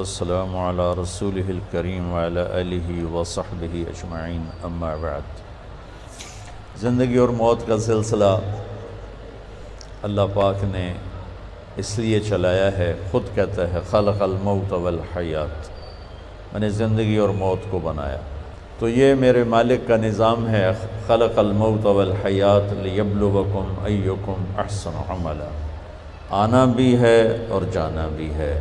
السلام علی رسولہ الکریم وعلی آلہ وصحبہ اجمعین اما بعد۔ زندگی اور موت کا سلسلہ اللہ پاک نے اس لیے چلایا ہے، خود کہتا ہے خلق الموت والحیات، میں نے زندگی اور موت کو بنایا۔ تو یہ میرے مالک کا نظام ہے، خلق الموت والحیات لیبلوکم ایکم احسن عملا، آنا بھی ہے اور جانا بھی ہے۔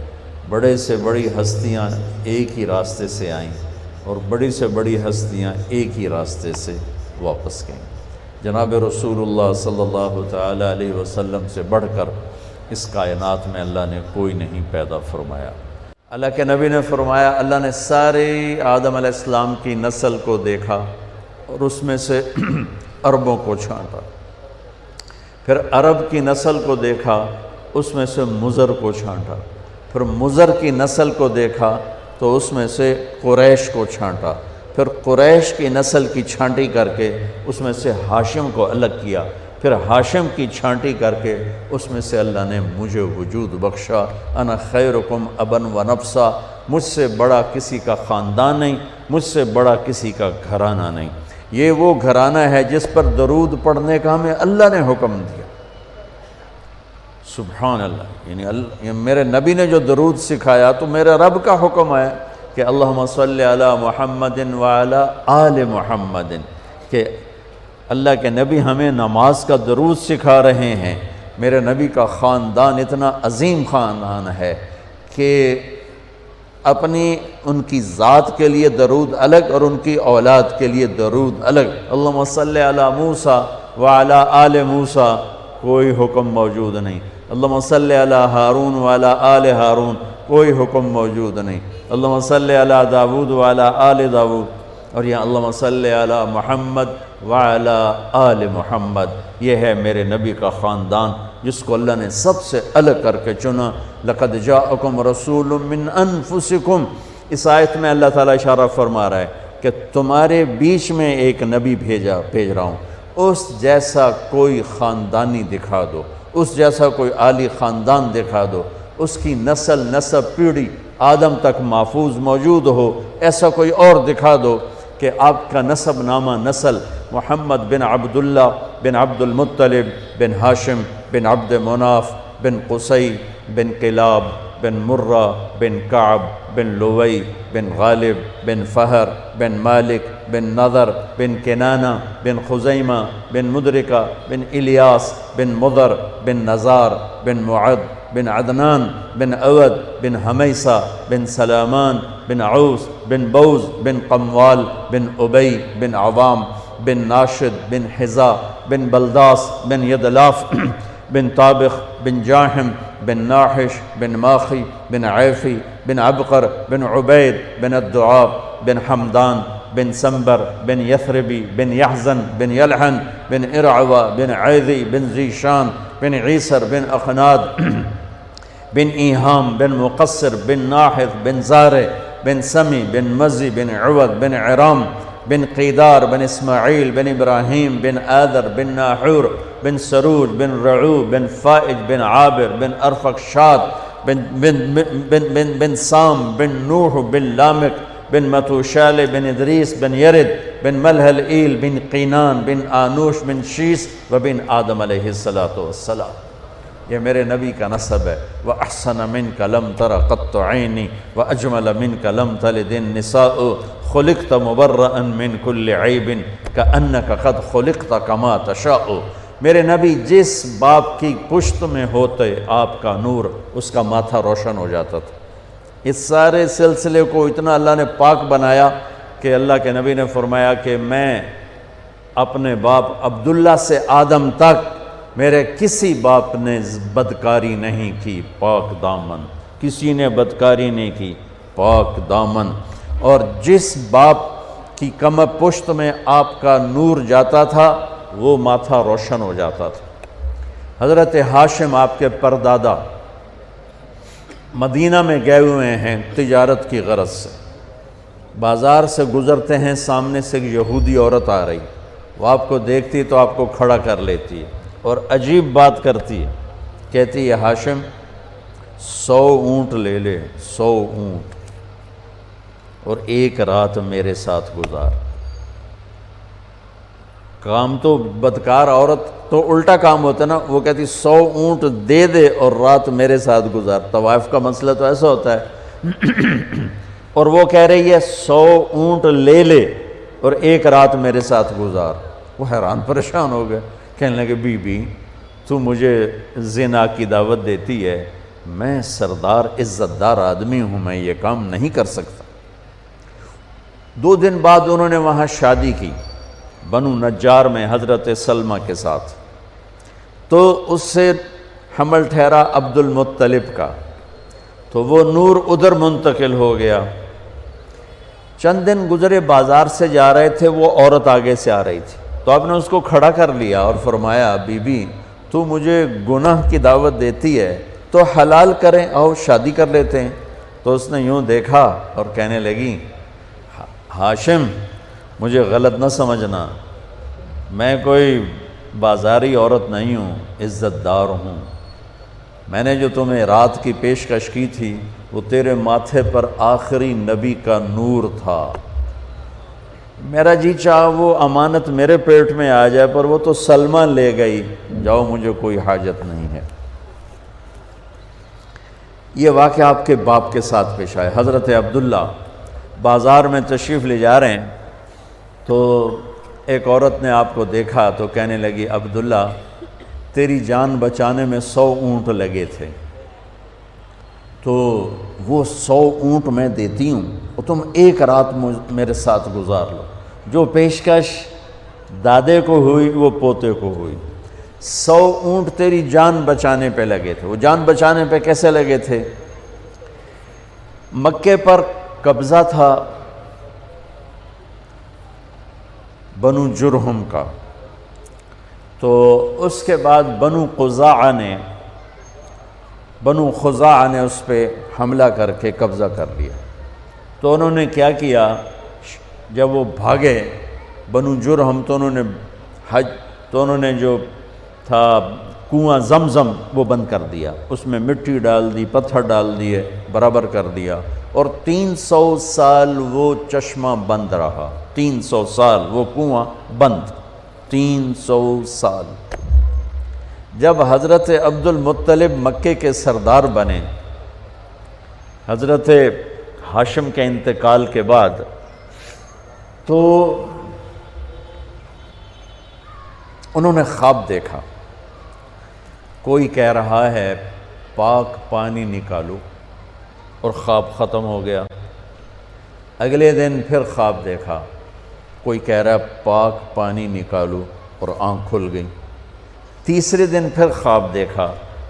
بڑے سے بڑی ہستیاں ایک ہی راستے سے آئیں اور بڑی سے بڑی ہستیاں ایک ہی راستے سے واپس گئیں۔ جناب رسول اللہ صلی اللہ تعالیٰ علیہ وسلم سے بڑھ کر اس کائنات میں اللہ نے کوئی نہیں پیدا فرمایا۔ اللہ کے نبی نے فرمایا، اللہ نے سارے آدم علیہ السلام کی نسل کو دیکھا اور اس میں سے عربوں کو چھانٹا، پھر عرب کی نسل کو دیکھا، اس میں سے مضر کو چھانٹا، پھر مضر کی نسل کو دیکھا تو اس میں سے قریش کو چھانٹا، پھر قریش کی نسل کی چھانٹی کر کے اس میں سے ہاشم کو الگ کیا، پھر ہاشم کی چھانٹی کر کے اس میں سے اللہ نے مجھے وجود بخشا۔ انا خیرکم ابا و نفسا، مجھ سے بڑا کسی کا خاندان نہیں، مجھ سے بڑا کسی کا گھرانہ نہیں۔ یہ وہ گھرانہ ہے جس پر درود پڑھنے کا ہمیں اللہ نے حکم دیا۔ سبحان اللہ، یعنی میرے نبی نے جو درود سکھایا تو میرے رب کا حکم ہے کہ اللہم صلی علی محمد وعلی آل محمد، کہ اللہ کے نبی ہمیں نماز کا درود سکھا رہے ہیں۔ میرے نبی کا خاندان اتنا عظیم خاندان ہے کہ اپنی ان کی ذات کے لیے درود الگ اور ان کی اولاد کے لیے درود الگ۔ اللہم صلی علی موسیٰ وعلی آل موسیٰ، کوئی حکم موجود نہیں۔ اللہم صلی علی ہارون وعلی آل ہارون، کوئی حکم موجود نہیں۔ اللہم صلی علی داود وعلی آل داود، اور یہاں اللہم صلی علی محمد وعلی آل محمد۔ یہ ہے میرے نبی کا خاندان جس کو اللہ نے سب سے الگ کر کے چنا۔ لقد جاءکم رسول من انفسکم، اس آیت میں اللہ تعالیٰ اشارہ فرما رہا ہے کہ تمہارے بیچ میں ایک نبی بھیج رہا ہوں، اس جیسا کوئی خاندانی دکھا دو، اس جیسا کوئی عالی خاندان دکھا دو، اس کی نسب پیڑھی آدم تک محفوظ موجود ہو، ایسا کوئی اور دکھا دو کہ آپ کا نسب نامہ نسل محمد بن عبداللہ بن عبد المطلب بن ہاشم بن عبد مناف بن قصی بن کلاب بن مرہ بن کعب بن لوی بن غالب بن فہر بن مالک بن نضر بن کنانہ بن خزیمہ بن مدرکہ بن الیاس بن مضر بن نزار بن معد بن عدنان بن عود بن حمیسہ بن سلامان بن عوس بن بوز بن قموال بن ابی بن عوام بن ناشد بن حزا بن بلداس بن یدلاف بن طابخ بن جاحم بن ناحش بن ماخی بن عیفی بن عبقر بن عبید بن الدعاب بن حمدان بن سنبر بن یثربی بن یحزن بن یلحن بن ارعوہ بن عیذی بن ذیشان بن عیسر بن اخناد بن ایہام بن مقصر بن ناحث بن زارع بن سمی بن مزی بن عوض بن عرام بن قیدار بن اسماعیل بن ابراہیم بن آدر بن ناحور بن سروج بن رعو بن فائج بن عابر بن ارفقشاد بن سام بن نوح بن لامک بن متوشال بن ادریس بن یرد بن ملحل ایل بن قینان بن آنوش بن شیس و بن آدم علیہ السلام۔ یہ میرے نبی کا نسب ہے۔ وَأَحْسَنَ مِنْكَ لَمْ تَرَ قَطُّ عَيْنِي وَأَجْمَلَ مِنْكَ لَمْ تَلِدِ النِّسَاءُ خُلِقْتَ مُبَرَّأً مِنْ كُلِّ عَيْبٍ كَأَنَّكَ قَدْ خُلِقْتَ كَمَا تَشَاءُ۔ میرے نبی جس باپ کی پشت میں ہوتے آپ کا نور، اس کا ماتھا روشن ہو جاتا تھا۔ اس سارے سلسلے کو اتنا اللہ نے پاک بنایا کہ اللہ کے نبی نے فرمایا کہ میں اپنے باپ عبداللہ سے آدم تک میرے کسی باپ نے بدکاری نہیں کی، پاک دامن، کسی نے بدکاری نہیں کی، پاک دامن۔ اور جس باپ کی کم پشت میں آپ کا نور جاتا تھا وہ ماتھا روشن ہو جاتا تھا۔ حضرت ہاشم آپ کے پردادا مدینہ میں گئے ہوئے ہیں تجارت کی غرض سے، بازار سے گزرتے ہیں، سامنے سے ایک یہودی عورت آ رہی، وہ آپ کو دیکھتی تو آپ کو کھڑا کر لیتی ہے اور عجیب بات کرتی ہے، کہتی ہے ہاشم 100 اونٹ لے لے، 100 اونٹ، اور ایک رات میرے ساتھ گزار۔ کام تو بدکار عورت تو الٹا کام ہوتا نا، وہ کہتی 100 اونٹ دے دے اور رات میرے ساتھ گزار۔ طوائف کا مسئلہ تو ایسا ہوتا ہے اور وہ کہہ رہی ہے 100 اونٹ لے لے اور ایک رات میرے ساتھ گزار۔ وہ حیران پریشان ہو گئے، کہنے لگے بی بی تو مجھے زنا کی دعوت دیتی ہے، میں سردار عزت دار آدمی ہوں، میں یہ کام نہیں کر سکتا۔ 2 دن بعد انہوں نے وہاں شادی کی بنو نجار میں حضرت سلمہ کے ساتھ، تو اس سے حمل ٹھہرا عبد المطلب کا، تو وہ نور ادھر منتقل ہو گیا۔ چند دن گزرے، بازار سے جا رہے تھے، وہ عورت آگے سے آ رہی تھی، تو آپ نے اس کو کھڑا کر لیا اور فرمایا بی بی تو مجھے گناہ کی دعوت دیتی ہے تو حلال کریں، آؤ شادی کر لیتے ہیں۔ تو اس نے یوں دیکھا اور کہنے لگی ہاشم مجھے غلط نہ سمجھنا، میں کوئی بازاری عورت نہیں ہوں، عزت دار ہوں، میں نے جو تمہیں رات کی پیشکش کی تھی وہ تیرے ماتھے پر آخری نبی کا نور تھا، میرا جی چاہا وہ امانت میرے پیٹ میں آ جائے، پر وہ تو سلمہ لے گئی، جاؤ مجھے کوئی حاجت نہیں ہے۔ یہ واقعہ آپ کے باپ کے ساتھ پیش آئے۔ حضرت عبداللہ بازار میں تشریف لے جا رہے ہیں تو ایک عورت نے آپ کو دیکھا تو کہنے لگی عبداللہ تیری جان بچانے میں 100 اونٹ لگے تھے، تو وہ 100 اونٹ میں دیتی ہوں اور تم ایک رات میرے ساتھ گزار لو۔ جو پیشکش دادے کو ہوئی وہ پوتے کو ہوئی۔ 100 اونٹ تیری جان بچانے پہ لگے تھے۔ وہ جان بچانے پہ کیسے لگے تھے؟ مکے پر قبضہ تھا بنو جرہم کا، تو اس کے بعد بنو خزاعہ نے اس پہ حملہ کر کے قبضہ کر لیا۔ تو انہوں نے کیا کیا، جب وہ بھاگے بنو جرہم تو انہوں نے جو تھا کنواں زمزم وہ بند کر دیا، اس میں مٹی ڈال دی، پتھر ڈال دیے، برابر کر دیا، اور 300 سال وہ چشمہ بند رہا، 300 سال وہ کنواں بند، 300 سال۔ جب حضرت عبد المطلب مکے کے سردار بنے، حضرت ہاشم کے انتقال کے بعد، تو انہوں نے خواب دیکھا، کوئی کہہ رہا ہے پاک پانی نکالو، اور خواب ختم ہو گیا۔ اگلے دن پھر خواب دیکھا، کوئی کہہ رہا ہے پاک پانی نکالو، اور آنکھ کھل گئی۔ تیسرے دن پھر خواب دیکھا،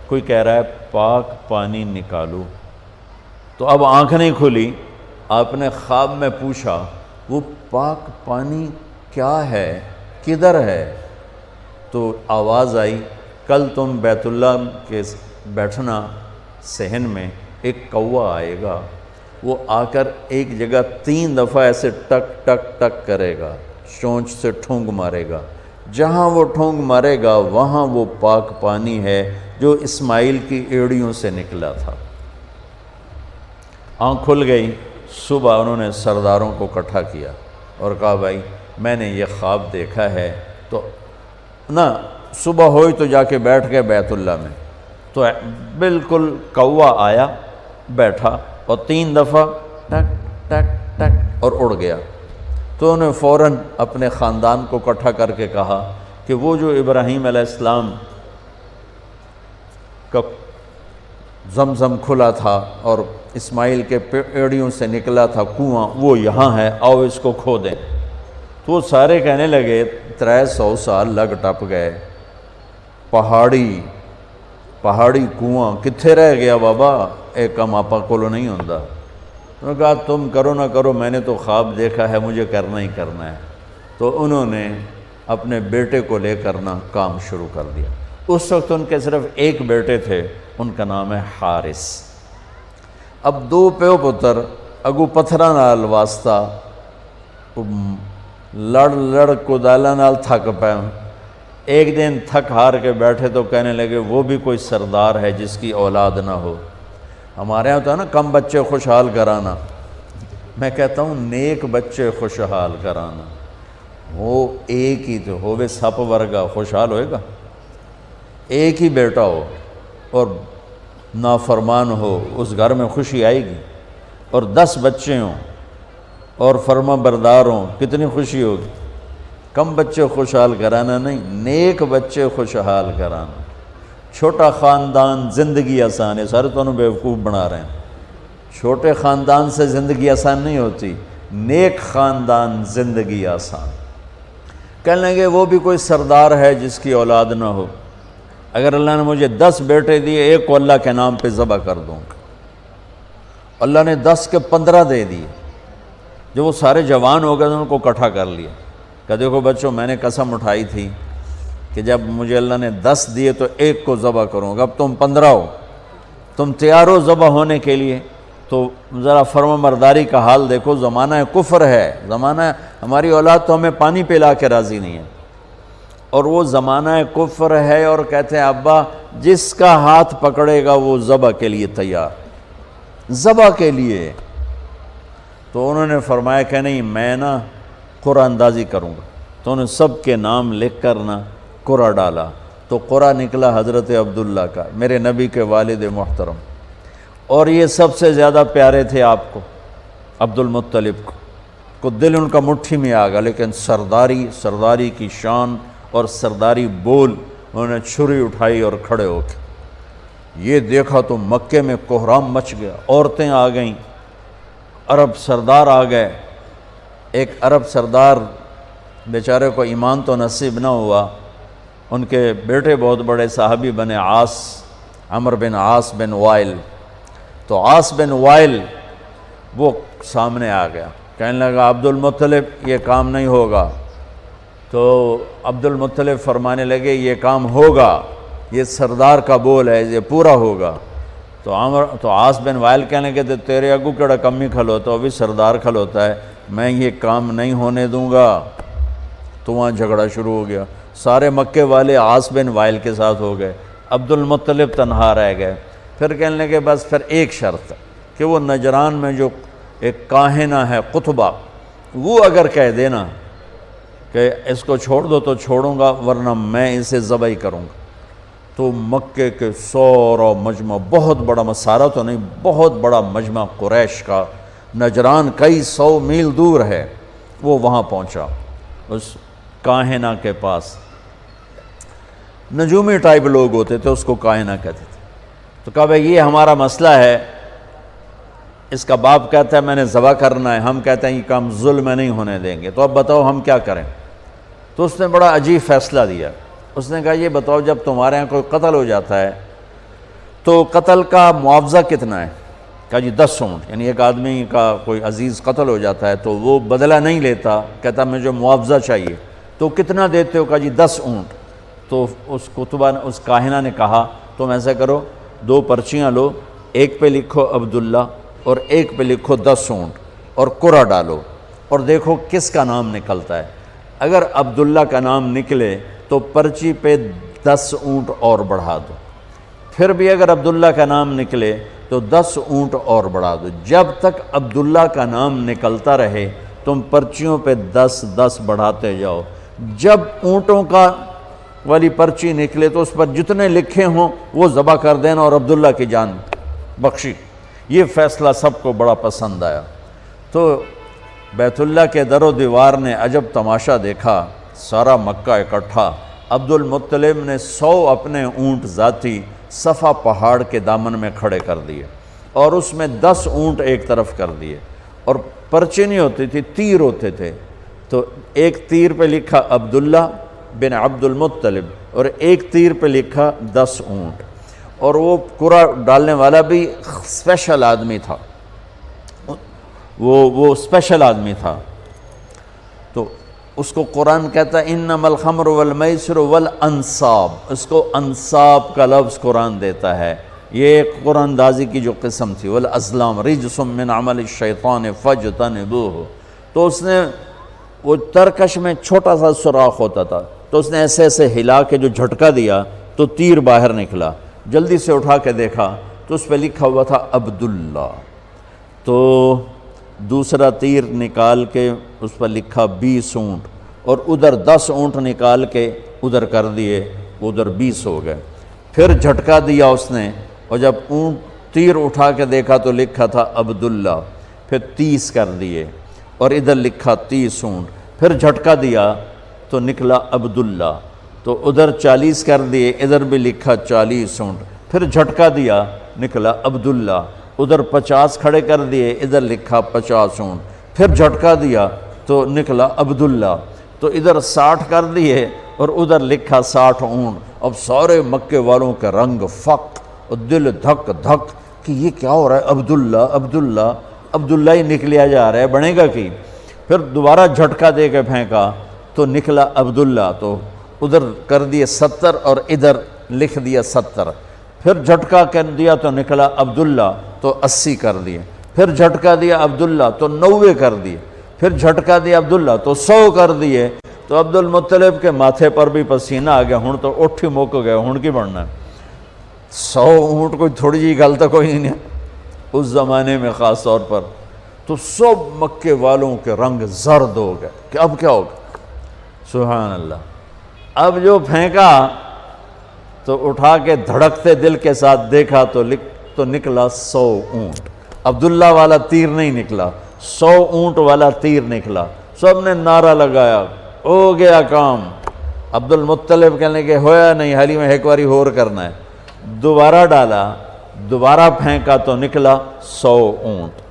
کوئی کہہ رہا ہے پاک پانی نکالو، تو اب آنکھ نہیں کھلی۔ آپ نے خواب میں پوچھا وہ پاک پانی کیا ہے، کدھر ہے؟ تو آواز آئی کل تم بیت اللہ کے بیٹھنا صحن میں، ایک کوا آئے گا، وہ آ کر ایک جگہ 3 دفعہ ایسے ٹک ٹک ٹک کرے گا، چونچ سے ٹھونگ مارے گا، جہاں وہ ٹھونگ مارے گا وہاں وہ پاک پانی ہے جو اسماعیل کی ایڑیوں سے نکلا تھا۔ آنکھ کھل گئی۔ صبح انہوں نے سرداروں کو اکٹھا کیا اور کہا بھائی میں نے یہ خواب دیکھا ہے، تو نہ صبح ہوئی تو جا کے بیٹھ گئے بیت اللہ میں، تو بالکل کوا آیا، بیٹھا، اور 3 دفعہ ٹک ٹک ٹک اور اڑ گیا۔ تو انہوں نے فوراً اپنے خاندان کو اکٹھا کر کے کہا کہ وہ جو ابراہیم علیہ السلام کا زمزم کھلا تھا اور اسماعیل کے ایڑیوں سے نکلا تھا کنواں، وہ یہاں ہے، آؤ اس کو کھو دیں۔ تو وہ سارے کہنے لگے 300 سال لگ ٹپ گئے، پہاڑی کنواں کتھے رہ گیا بابا، ایک کم آپا کولو نہیں ہوندا۔ انہوں نے کہا تم کرو نہ کرو، میں نے تو خواب دیکھا ہے، مجھے کرنا ہی کرنا ہے۔ تو انہوں نے اپنے بیٹے کو لے کر نہ کام شروع کر دیا۔ اس وقت ان کے صرف ایک بیٹے تھے، ان کا نام ہے حارث۔ اب 2 پیو پتر اگو پتھراں نال واسطہ لڑ کدالاں نال تھک پے۔ ایک دن تھک ہار کے بیٹھے تو کہنے لگے وہ بھی کوئی سردار ہے جس کی اولاد نہ ہو۔ ہمارے یہاں تو ہے نا کم بچے خوشحال کرانا، میں کہتا ہوں نیک بچے خوشحال کرانا، وہ ایک ہی تو ہوئے سپ ورگا خوشحال ہوئے گا؟ ایک ہی بیٹا ہو اور نافرمان ہو، اس گھر میں خوشی آئے گی؟ اور 10 بچے ہوں اور فرما بردار ہوں، کتنی خوشی ہوگی؟ کم بچے خوشحال کرانا نہیں، نیک بچے خوشحال کرانا۔ چھوٹا خاندان زندگی آسان ہے، سارے تو انہوں بیوقوف بنا رہے ہیں۔ چھوٹے خاندان سے زندگی آسان نہیں ہوتی، نیک خاندان زندگی آسان۔ کہنے لگے وہ بھی کوئی سردار ہے جس کی اولاد نہ ہو، اگر اللہ نے مجھے 10 بیٹے دیے، ایک کو اللہ کے نام پہ ذبح کر دوں گا۔ اللہ نے 10 کے 15 دے دیے، جو وہ سارے جوان ہو گئے ان کو اکٹھا کر لیا کہ دیکھو بچوں، میں نے قسم اٹھائی تھی کہ جب مجھے اللہ نے 10 دیے تو ایک کو ذبح کروں گا، اب تم 15 ہو، تم تیار ہو ذبح ہونے کے لیے؟ تو ذرا فرما برداری کا حال دیکھو، زمانہ کفر ہے، زمانہ ہماری اولاد تو ہمیں پانی پلا کے راضی نہیں ہے، اور وہ زمانہ کفر ہے، اور کہتے ہیں ابا جس کا ہاتھ پکڑے گا وہ ذبح کے لیے تیار، ذبح کے لیے۔ تو انہوں نے فرمایا کہ نہیں، میں نا قرآن اندازی کروں گا، تو انہوں نے سب کے نام لکھ کر نا قرآن ڈالا، تو قرآن نکلا حضرت عبداللہ کا، میرے نبی کے والد محترم، اور یہ سب سے زیادہ پیارے تھے آپ کو، عبد المطلب کو دل ان کا مٹھی میں آ گیا، لیکن سرداری کی شان اور سرداری بول، انہوں نے چھری اٹھائی اور کھڑے ہو کے یہ دیکھا تو مکے میں کوہرام مچ گیا، عورتیں آ گئیں، عرب سردار آ گئے۔ ایک عرب سردار بیچارے کو ایمان تو نصیب نہ ہوا، ان کے بیٹے بہت بڑے صحابی بنے، عمر بن عاص بن وائل، تو عاص بن وائل وہ سامنے آ گیا، کہنے لگا عبد المطلب یہ کام نہیں ہوگا، تو عبد المطلب فرمانے لگے یہ کام ہوگا، یہ سردار کا بول ہے، یہ پورا ہوگا۔ تو عاص بن وائل کہنے لگے تیرے اگو کیڑا کمی کھلوتا، وہ بھی سردار کھلوتا ہے، میں یہ کام نہیں ہونے دوں گا۔ تو وہاں جھگڑا شروع ہو گیا، سارے مکے والے عاص بن وائل کے ساتھ ہو گئے، عبد المطلب تنہا رہ گئے۔ پھر کہنے لگے بس پھر ایک شرط کہ وہ نجران میں جو ایک کاہنہ ہے قطبہ، وہ اگر کہہ دینا کہ اس کو چھوڑ دو تو چھوڑوں گا، ورنہ میں اسے ذبح کروں گا۔ تو مکے کے سورا مجمع، بہت بڑا مسارہ تو نہیں، بہت بڑا مجمع قریش کا، نجران کئی 100 میل دور ہے، وہ وہاں پہنچا اس کاہنہ کے پاس۔ نجومی ٹائپ لوگ ہوتے تھے، اس کو کاہنہ کہتے تھے۔ تو کہا بھائی یہ ہمارا مسئلہ ہے، اس کا باپ کہتا ہے میں نے ذبح کرنا ہے، ہم کہتے ہیں یہ کام ظلم نہیں ہونے دیں گے، تو اب بتاؤ ہم کیا کریں؟ تو اس نے بڑا عجیب فیصلہ دیا، اس نے کہا یہ بتاؤ جب تمہارے ہاں کوئی قتل ہو جاتا ہے تو قتل کا معاوضہ کتنا ہے؟ کہا جی 10 اونٹ، یعنی ایک آدمی کا کوئی عزیز قتل ہو جاتا ہے تو وہ بدلہ نہیں لیتا، کہتا مجھے معاوضہ چاہیے، تو کتنا دیتے ہو؟ کہا جی 10 اونٹ۔ تو اس کاہنہ نے کہا تم ایسا کرو، 2 پرچیاں لو، ایک پہ لکھو عبداللہ اور ایک پہ لکھو 10 اونٹ اور قرعہ ڈالو اور دیکھو کس کا نام نکلتا ہے۔ اگر عبداللہ کا نام نکلے تو پرچی پہ 10 اونٹ اور بڑھا دو، پھر بھی اگر عبداللہ کا نام نکلے تو 10 اونٹ اور بڑھا دو، جب تک عبداللہ کا نام نکلتا رہے تم پرچیوں پہ 10 بڑھاتے جاؤ، جب اونٹوں کا والی پرچی نکلے تو اس پر جتنے لکھے ہوں وہ ذبح کر دینا اور عبداللہ کی جان بخشی۔ یہ فیصلہ سب کو بڑا پسند آیا۔ تو بیت اللہ کے در و دیوار نے عجب تماشا دیکھا، سارا مکہ اکٹھا، عبد المطلب نے 100 اپنے اونٹ ذاتی صفا پہاڑ کے دامن میں کھڑے کر دیے اور اس میں 10 اونٹ ایک طرف کر دیے، اور پرچے نہیں ہوتی تھی، تیر ہوتے تھے، تو ایک تیر پہ لکھا عبداللہ بن عبد المطلب اور ایک تیر پہ لکھا 10 اونٹ، اور وہ قرعہ ڈالنے والا بھی اسپیشل آدمی تھا، وہ اسپیشل آدمی تھا۔ تو اس کو قرآن کہتا ہے انما الخمر والمیسر والانصاب، اس کو انصاب کا لفظ قرآن دیتا ہے، یہ ایک قرآن اندازی کی جو قسم تھی، والازلام رجس من عمل الشیطان فاجتنبوہ۔ تو اس نے وہ ترکش میں چھوٹا سا سوراخ ہوتا تھا، تو اس نے ایسے ایسے ہلا کے جو جھٹکا دیا تو تیر باہر نکلا، جلدی سے اٹھا کے دیکھا تو اس پہ لکھا ہوا تھا عبداللہ۔ تو دوسرا تیر نکال کے اس پر لکھا 20 اونٹ، اور ادھر 10 اونٹ نکال کے ادھر کر دیے، ادھر 20 ہو گئے۔ پھر جھٹکا دیا اس نے، اور جب اونٹ تیر اٹھا کے دیکھا تو لکھا تھا عبداللہ، پھر 30 کر دیے، اور ادھر لکھا 30 اونٹ۔ پھر جھٹکا دیا تو نکلا عبداللہ، تو ادھر 40 کر دیے، ادھر بھی لکھا 40 اونٹ۔ پھر جھٹکا دیا نکلا عبداللہ، ادھر 50 کھڑے کر دیے، ادھر لکھا 50 اونٹ۔ پھر جھٹکا دیا تو نکلا عبداللہ، تو ادھر 60 کر دیے اور ادھر لکھا 60 اونٹ۔ اب سارے مکے والوں کے رنگ فق اور دل دھک دھک کہ یہ کیا ہو رہا ہے، عبداللہ عبداللہ عبداللہ ہی نکلیا جا رہا ہے، بنے گا کی؟ پھر دوبارہ جھٹکا دے کے پھینکا تو نکلا عبداللہ، تو ادھر کر دیے 70 اور ادھر لکھ دیا 70۔ پھر جھٹکا کر دیا تو نکلا عبداللہ، تو 80 کر دیے۔ پھر جھٹکا دیا عبداللہ تو 90 کر دیے۔ پھر جھٹکا دیا عبداللہ تو 100 کر دیے۔ تو عبد المطلب کے ماتھے پر بھی پسینہ آ گیا، ہن تو اٹھ ہی مک گئے، ہن کی بڑھنا ہے، 100 اونٹ کوئی تھوڑی جی گل تو کوئی نہیں ہے اس زمانے میں خاص طور پر۔ تو سب مکے والوں کے رنگ زرد ہو گئے کہ اب کیا ہوگا، سبحان اللہ۔ اب جو پھینکا تو اٹھا کے دھڑکتے دل کے ساتھ دیکھا تو نکلا 100 اونٹ۔ عبداللہ والا تیر نہیں نکلا، 100 اونٹ والا تیر نکلا۔ سب نے نعرہ لگایا، ہو گیا کام۔ عبد المطلب کہنے کہ ہویا نہیں، حالی میں ایک باری اور کرنا ہے۔ دوبارہ ڈالا، دوبارہ پھینکا تو نکلا 100 اونٹ۔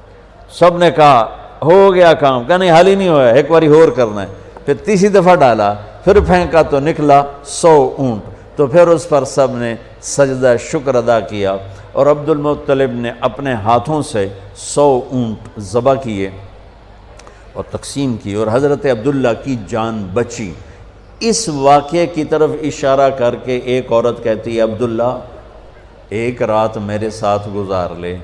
سب نے کہا ہو گیا کام، کہا نہیں حالی نہیں ہوا، ایک باری اور کرنا ہے۔ پھر تیسری دفعہ ڈالا، پھر پھینکا تو نکلا 100 اونٹ۔ تو پھر اس پر سب نے سجدہ شکر ادا کیا، اور عبد المطلب نے اپنے ہاتھوں سے 100 اونٹ ذبح کیے اور تقسیم کی، اور حضرت عبداللہ کی جان بچی۔ اس واقعے کی طرف اشارہ کر کے ایک عورت کہتی ہے، عبداللہ ایک رات میرے ساتھ گزار لے،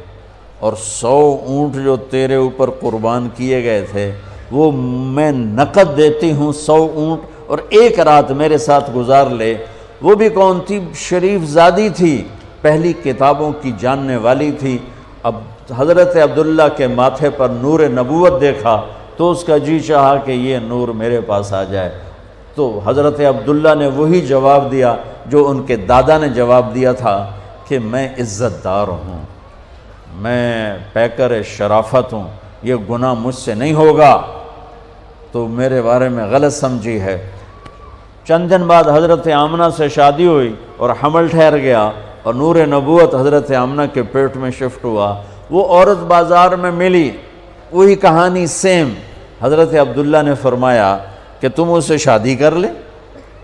اور 100 اونٹ جو تیرے اوپر قربان کیے گئے تھے وہ میں نقد دیتی ہوں 100 اونٹ، اور ایک رات میرے ساتھ گزار لے۔ وہ بھی کون تھی؟ شریف زادی تھی، پہلی کتابوں کی جاننے والی تھی۔ اب حضرت عبداللہ کے ماتھے پر نور نبوت دیکھا تو اس کا جی چاہا کہ یہ نور میرے پاس آ جائے۔ تو حضرت عبداللہ نے وہی جواب دیا جو ان کے دادا نے جواب دیا تھا کہ میں عزت دار ہوں، میں پیکر شرافت ہوں، یہ گناہ مجھ سے نہیں ہوگا، تو میرے بارے میں غلط سمجھی ہے۔ چند دن بعد حضرت آمنہ سے شادی ہوئی اور حمل ٹھہر گیا، اور نور نبوت حضرت آمنہ کے پیٹ میں شفٹ ہوا۔ وہ عورت بازار میں ملی، وہی کہانی سیم۔ حضرت عبداللہ نے فرمایا کہ تم اس سے شادی کر لے،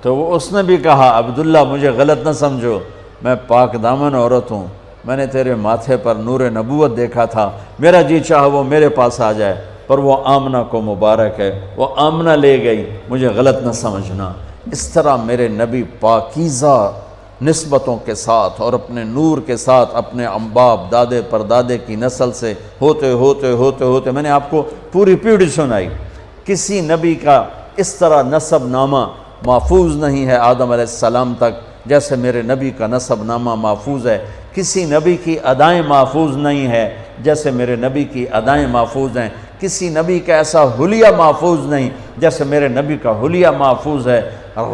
تو اس نے بھی کہا عبداللہ مجھے غلط نہ سمجھو، میں پاک دامن عورت ہوں، میں نے تیرے ماتھے پر نور نبوت دیکھا تھا، میرا جی چاہا وہ میرے پاس آ جائے، پر وہ آمنہ کو مبارک ہے، وہ آمنہ لے گئی، مجھے غلط نہ سمجھنا۔ اس طرح میرے نبی پاکیزہ نسبتوں کے ساتھ اور اپنے نور کے ساتھ اپنے باپ دادے پردادے کی نسل سے ہوتے ہوتے ہوتے ہوتے، میں نے آپ کو پوری پیڑھی سنائی، کسی نبی کا اس طرح نسب نامہ محفوظ نہیں ہے آدم علیہ السلام تک جیسے میرے نبی کا نسب نامہ محفوظ ہے، کسی نبی کی ادائیں محفوظ نہیں ہے جیسے میرے نبی کی ادائیں محفوظ ہیں، کسی نبی کا ایسا حلیہ محفوظ نہیں جیسے میرے نبی کا حلیہ محفوظ ہے۔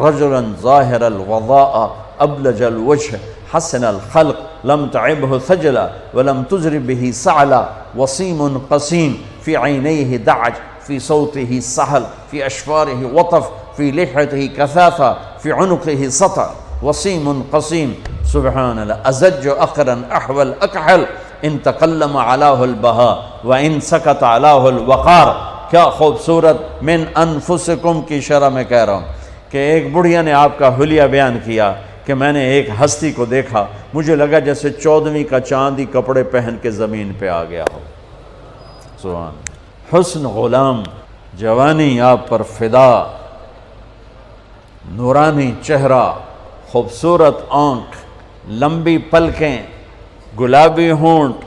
رجلا ظاہر الوضاء ابلج الوجه حسن الخلق لم تعبه ثجلا ولم تزر به سعلا وسيم قسيم في عينيه دعج في صوته سهل في أشفاره وطف في لحيته كثافة في عنقه سطع وسيم قسيم سبحان الله أزج أقرا أحول أكحل إن تكلم علاه البهاء وإن سكت علاه الوقار۔ کیا خوبصورت من انفسکم کی شرح میں کہہ رہا ہوں کہ ایک بڑھیا نے آپ کا حلیہ بیان کیا کہ میں نے ایک ہستی کو دیکھا، مجھے لگا جیسے 14ویں کا چاندی کپڑے پہن کے زمین پہ آ گیا ہو۔ سبحان حسن غلام، جوانی آپ پر فدا، نورانی چہرہ، خوبصورت آنکھ، لمبی پلکیں، گلابی ہونٹ،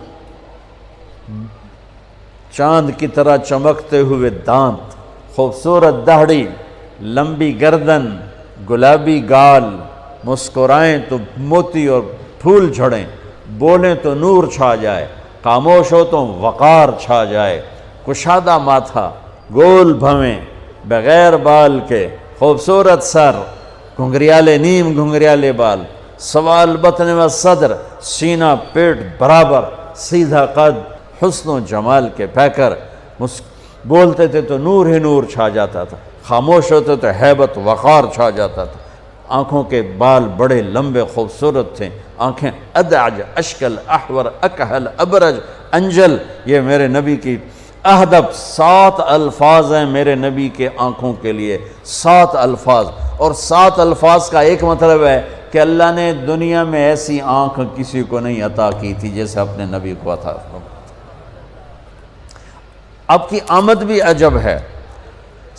چاند کی طرح چمکتے ہوئے دانت، خوبصورت داڑھی، لمبی گردن، گلابی گال، مسکرائیں تو موتی اور پھول جھڑیں، بولیں تو نور چھا جائے، خاموش ہو تو وقار چھا جائے، کشادہ ماتھا، گول بھویں بغیر بال کے، خوبصورت سر، گھنگریالے نیم گھنگریالے بال، سوال بطن و صدر، سینہ پیٹ برابر، سیدھا قد، حسن و جمال کے پیکر، بولتے تھے تو نور ہی نور چھا جاتا تھا، خاموش ہوتے تو ہیبت وقار چھا جاتا تھا، آنکھوں کے بال بڑے لمبے خوبصورت تھے، آنکھیں ادعج اشکل احور اکحل ابرج انجل، یہ میرے نبی کی اہدب 7 الفاظ ہیں میرے نبی کے آنکھوں کے لیے، 7 الفاظ، اور 7 الفاظ کا ایک مطلب ہے کہ اللہ نے دنیا میں ایسی آنکھ کسی کو نہیں عطا کی تھی جیسے اپنے نبی کو عطا فرمائی۔ آپ کی آمد بھی عجب ہے،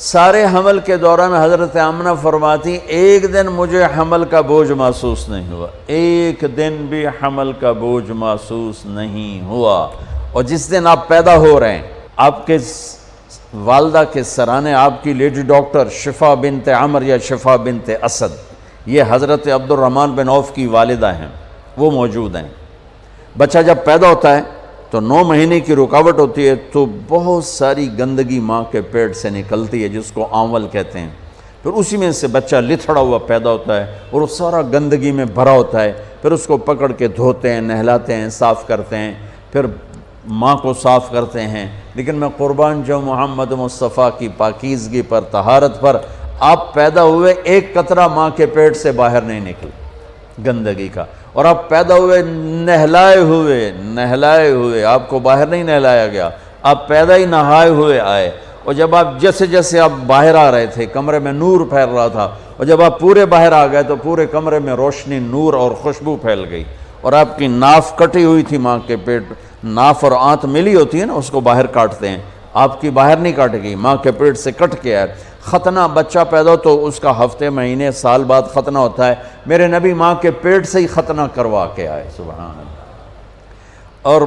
سارے حمل کے دوران حضرت آمنہ فرماتی ایک دن مجھے حمل کا بوجھ محسوس نہیں ہوا، ایک دن بھی حمل کا بوجھ محسوس نہیں ہوا۔ اور جس دن آپ پیدا ہو رہے ہیں، آپ کے والدہ کے سرانے آپ کی لیڈی ڈاکٹر شفا بنت عمر یا شفا بنت اسد، یہ حضرت عبد الرحمن بن عوف کی والدہ ہیں، وہ موجود ہیں۔ بچہ جب پیدا ہوتا ہے تو 9 مہینے کی رکاوٹ ہوتی ہے، تو بہت ساری گندگی ماں کے پیٹ سے نکلتی ہے جس کو آنول کہتے ہیں، پھر اسی میں سے بچہ لتھڑا ہوا پیدا ہوتا ہے اور وہ سارا گندگی میں بھرا ہوتا ہے، پھر اس کو پکڑ کے دھوتے ہیں، نہلاتے ہیں، صاف کرتے ہیں، پھر ماں کو صاف کرتے ہیں۔ لیکن میں قربان جو محمد مصطفیٰ کی پاکیزگی پر، طہارت پر، آپ پیدا ہوئے ایک قطرہ ماں کے پیٹ سے باہر نہیں نکلا گندگی کا، اور آپ پیدا ہوئے نہلائے ہوئے، آپ کو باہر نہیں نہلایا گیا، آپ پیدا ہی نہائے ہوئے آئے، اور جب آپ جیسے جیسے آپ باہر آ رہے تھے کمرے میں نور پھیل رہا تھا، اور جب آپ پورے باہر آ گئے تو پورے کمرے میں روشنی، نور اور خوشبو پھیل گئی، اور آپ کی ناف کٹی ہوئی تھی ماں کے پیٹ، ناف اور آنت ملی ہوتی ہے نا، اس کو باہر کاٹتے ہیں، آپ کی باہر نہیں کاٹ گئی، ماں کے پیٹ سے کٹ کے آئے۔ ختنہ بچہ پیدا ہو تو اس کا ہفتے مہینے سال بعد ختنہ ہوتا ہے، میرے نبی ماں کے پیٹ سے ہی ختنہ کروا کے آئے، سبحان اللہ۔ اور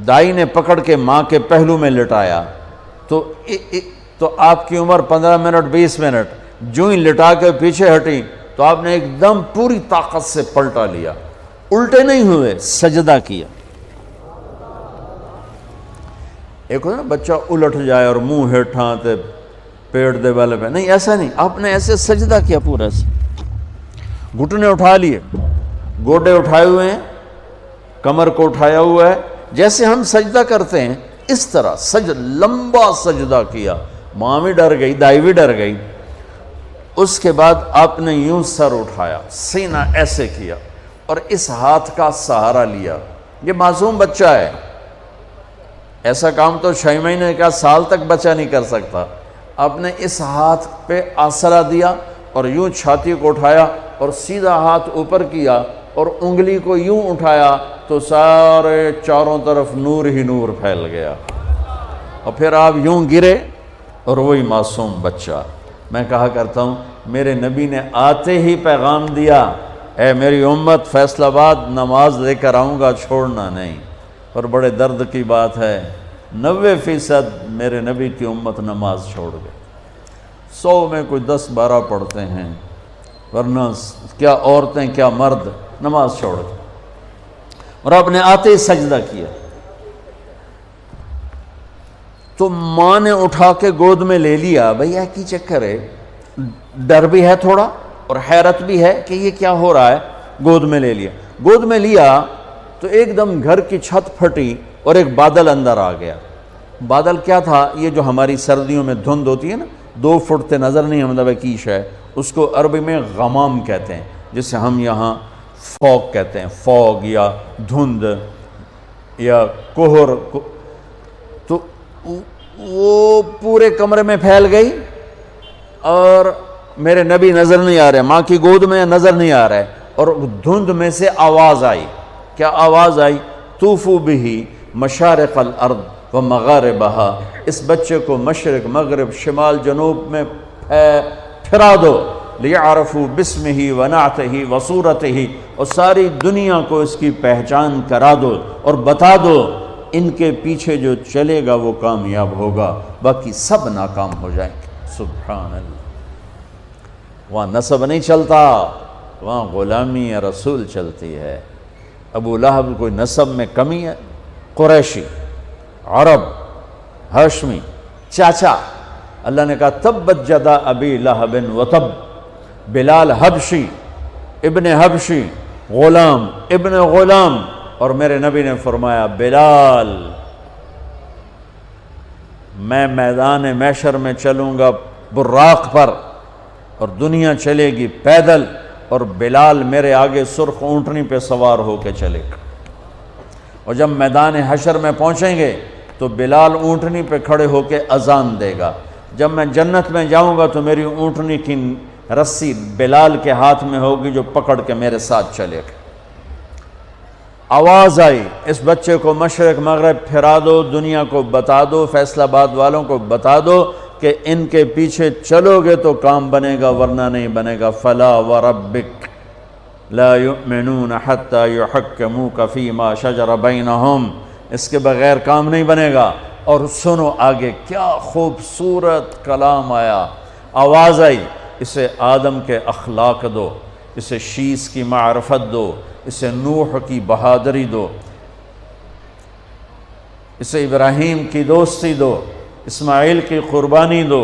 دائی نے پکڑ کے ماں کے پہلو میں لٹایا تو آپ کی عمر 15 منٹ 20 منٹ، جو ہی لٹا کے پیچھے ہٹی تو آپ نے ایک دم پوری طاقت سے پلٹا لیا، الٹے نہیں ہوئے، سجدہ کیا۔ ایک ہوتا نا بچہ الٹ جائے اور منہ ہیٹھاں تے پیٹ دے والے پہ، نہیں ایسا نہیں، آپ نے ایسے سجدہ کیا، پورا سے گھٹنے اٹھا لیے، گوڈے اٹھائے ہوئے ہیں، کمر کو اٹھایا ہوا ہے، جیسے ہم سجدہ کرتے ہیں اس طرح لمبا سجدہ کیا۔ ماں بھی ڈر گئی، دائی بھی ڈر گئی۔ اس کے بعد آپ نے یوں سر اٹھایا، سینہ ایسے کیا، اور اس ہاتھ کا سہارا لیا۔ یہ معصوم بچہ ہے، ایسا کام تو 6 مہینے کا سال تک بچہ نہیں کر سکتا۔ آپ نے اس ہاتھ پہ آسرا دیا اور یوں چھاتی کو اٹھایا اور سیدھا ہاتھ اوپر کیا اور انگلی کو یوں اٹھایا تو سارے چاروں طرف نور ہی نور پھیل گیا، اور پھر آپ یوں گرے اور وہی معصوم بچہ۔ میں کہا کرتا ہوں میرے نبی نے آتے ہی پیغام دیا، اے میری امت، فیصل آباد نماز لے کر آؤں گا، چھوڑنا نہیں۔ اور بڑے درد کی بات ہے 90% میرے نبی کی امت نماز چھوڑ گئے، 100 میں کوئی 10-12 پڑھتے ہیں، ورنہ کیا عورتیں کیا مرد نماز چھوڑ گئے۔ اور آپ نے آتے ہی سجدہ کیا تو ماں نے اٹھا کے گود میں لے لیا۔ بھئی کی چکر ہے، ڈر بھی ہے تھوڑا اور حیرت بھی ہے کہ یہ کیا ہو رہا ہے۔ گود میں لے لیا، گود میں لیا تو ایک دم گھر کی چھت پھٹی اور ایک بادل اندر آ گیا۔ بادل کیا تھا؟ یہ جو ہماری سردیوں میں دھند ہوتی ہے نا، 2 فٹ تے نظر نہیں مطلب کیش ہے، اس کو عربی میں غمام کہتے ہیں، جسے ہم یہاں فوگ کہتے ہیں، فوگ یا دھند یا کوہر۔ تو وہ پورے کمرے میں پھیل گئی اور میرے نبی نظر نہیں آ رہے، ماں کی گود میں نظر نہیں آ رہا ہے، اور دھند میں سے آواز آئی۔ کیا آواز آئی؟ طوفوا بہ مشارق الارض و مغاربہا، اس بچے کو مشرق مغرب شمال جنوب میں پھرا دو، لیعرفوا باسمہ و نعتہ و صورتہ، اور ساری دنیا کو اس کی پہچان کرا دو اور بتا دو، ان کے پیچھے جو چلے گا وہ کامیاب ہوگا، باقی سب ناکام ہو جائیں گے۔ سبحان اللہ۔ وہاں نسب نہیں چلتا، وہاں غلامی رسول چلتی ہے۔ ابو لہب کوئی نسب میں کمی ہے؟ قریشی، عرب، ہاشمی، چاچا۔ اللہ نے کہا تبت جدا ابی لہب وتب، بلال حبشی، ابن حبشی، غلام ابن غلام، اور میرے نبی نے فرمایا بلال میں میدان محشر میں چلوں گا براق پر اور دنیا چلے گی پیدل، اور بلال میرے آگے سرخ اونٹنی پہ سوار ہو کے چلے گا، اور جب میدان حشر میں پہنچیں گے تو بلال اونٹنی پہ کھڑے ہو کے اذان دے گا۔ جب میں جنت میں جاؤں گا تو میری اونٹنی کی رسی بلال کے ہاتھ میں ہوگی جو پکڑ کے میرے ساتھ چلے گا۔ آواز آئی اس بچے کو مشرق مغرب پھرا دو، دنیا کو بتا دو، فیصل آباد والوں کو بتا دو کہ ان کے پیچھے چلو گے تو کام بنے گا ورنہ نہیں بنے گا۔ فلا وربک لا یؤمنون حتی یحکموک فیما شجر بینہم، اس کے بغیر کام نہیں بنے گا۔ اور سنو آگے کیا خوبصورت کلام آیا، آواز آئی اسے آدم کے اخلاق دو، اسے شیس کی معرفت دو، اسے نوح کی بہادری دو، اسے ابراہیم کی دوستی دو، اسماعیل کی قربانی دو،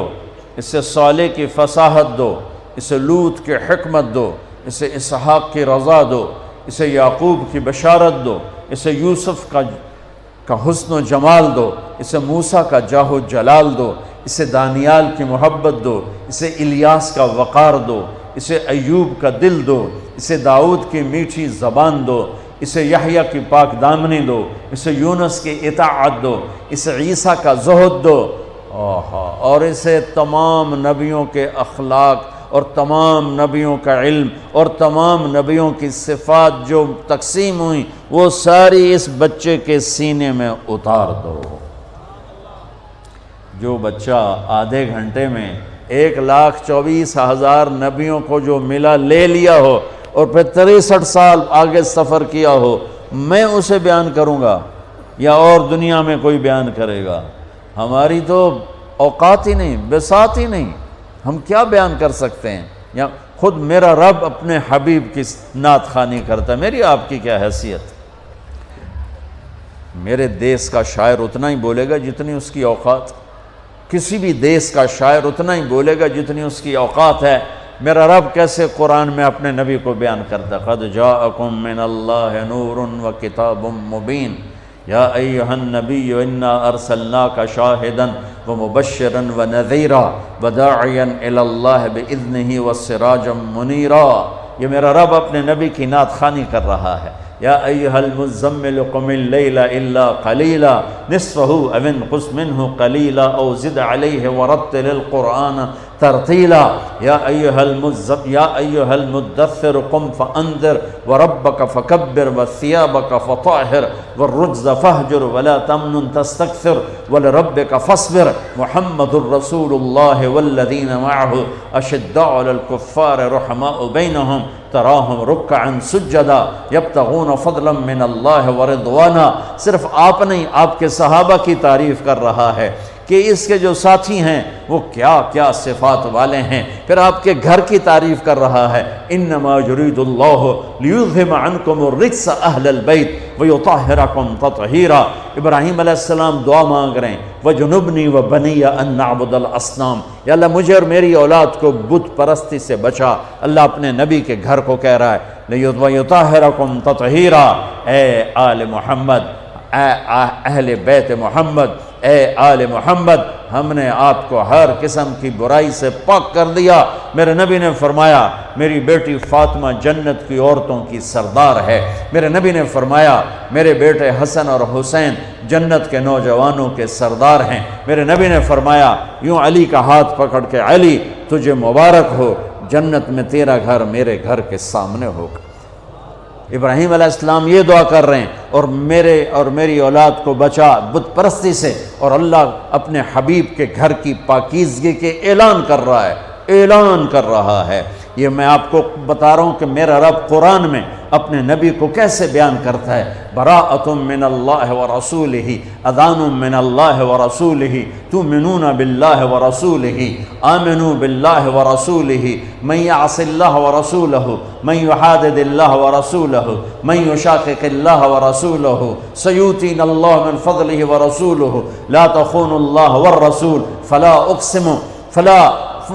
اسے صالح کی فصاحت دو، اسے لوط کی حکمت دو، اسے اسحاق کی رضا دو، اسے یعقوب کی بشارت دو، اسے یوسف کا حسن و جمال دو، اسے موسیٰ کا جاہ و جلال دو، اسے دانیال کی محبت دو، اسے الیاس کا وقار دو، اسے ایوب کا دل دو، اسے داؤد کی میٹھی زبان دو، اسے یحییٰ کی پاک دامنی دو، اسے یونس کی اطاعت دو، اسے عیسیٰ کا زہد دو، اور اسے تمام نبیوں کے اخلاق اور تمام نبیوں کا علم اور تمام نبیوں کی صفات جو تقسیم ہوئیں وہ ساری اس بچے کے سینے میں اتار دو۔ جو بچہ آدھے گھنٹے میں 1,24,000 نبیوں کو جو ملا لے لیا ہو اور پھر 63 سال آگے سفر کیا ہو، میں اسے بیان کروں گا یا اور دنیا میں کوئی بیان کرے گا؟ ہماری تو اوقات ہی نہیں، بساط ہی نہیں، ہم کیا بیان کر سکتے ہیں؟ یا خود میرا رب اپنے حبیب کی نعت خوانی کرتا ہے، میری آپ کی کیا حیثیت؟ میرے دیس کا شاعر اتنا ہی بولے گا جتنی اس کی اوقات، کسی بھی دیس کا شاعر اتنا ہی بولے گا جتنی اس کی اوقات ہے۔ میرا رب کیسے قرآن میں اپنے نبی کو بیان کرتا ہے، قد جاءکم من اللہ نور و کتاب مبین یا ایہا النبی انا ارسلناک شاہدا ومبشرا ونذیرا وداعیا الی اللہ باذنہ وسراجا منیرا۔ یہ میرا رب اپنے نبی کی نعت خوانی کر رہا ہے۔ یا ایہا المزمل قم اللیل الا قلیلا نصفہ او انقص منہ قلیلا او زد علیہ ورتل القرآن ترتیلا۔ یا ایہا المدثر قم فانذر وربک فکبر وثیابک فطہر والرجز فہجر ولا تمنن تستکثر ولربک فاصبر محمد الرسول اللہ والذین معہ اشداء علی الکفار رحماء بینہم تراہم رکعا سجدا یبتغون فضلا من اللہ ورضوانا۔ صرف آپ نہیں، آپ کے صحابہ کی تعریف کر رہا ہے کہ اس کے جو ساتھی ہیں وہ کیا کیا صفات والے ہیں، پھر آپ کے گھر کی تعریف کر رہا ہے۔ انما یرید اللہ لیذہب عنکم الرجس اہل البیت ویطہرکم تطہیرا۔ ابراہیم علیہ السلام دعا مانگ رہے ہیں وجنبنی وبنی ان نعبد الاصنام، یا اللہ مجھے اور میری اولاد کو بت پرستی سے بچا۔ اللہ اپنے نبی کے گھر کو کہہ رہا ہے ویطہرکم تطہیرا۔ اے آل محمد، اے اہل بیت محمد، اے آل محمد، ہم نے آپ کو ہر قسم کی برائی سے پاک کر دیا۔ میرے نبی نے فرمایا میری بیٹی فاطمہ جنت کی عورتوں کی سردار ہے۔ میرے نبی نے فرمایا میرے بیٹے حسن اور حسین جنت کے نوجوانوں کے سردار ہیں۔ میرے نبی نے فرمایا یوں علی کا ہاتھ پکڑ کے علی تجھے مبارک ہو، جنت میں تیرا گھر میرے گھر کے سامنے ہوگا۔ ابراہیم علیہ السلام یہ دعا کر رہے ہیں اور میرے اور میری اولاد کو بچا بت پرستی سے، اور اللہ اپنے حبیب کے گھر کی پاکیزگی کے اعلان کر رہا ہے، اعلان کر رہا ہے۔ یہ میں آپ کو بتا رہا ہوں کہ میرا رب قرآن میں اپنے نبی کو کیسے بیان کرتا ہے. براءۃ من اللہ ورسولہ، اذان من اللہ ورسولہ، تؤمنون باللہ ورسولہ، آمنوا باللہ ورسولہ، من یعص اللہ ورسولہ، من یحادد اللہ ورسولہ، من یشاقق اللہ ورسولہ، سیؤتینا اللہ من فضلہ ورسولہ، لا تخونوا اللہ والرسول، فلا اقسم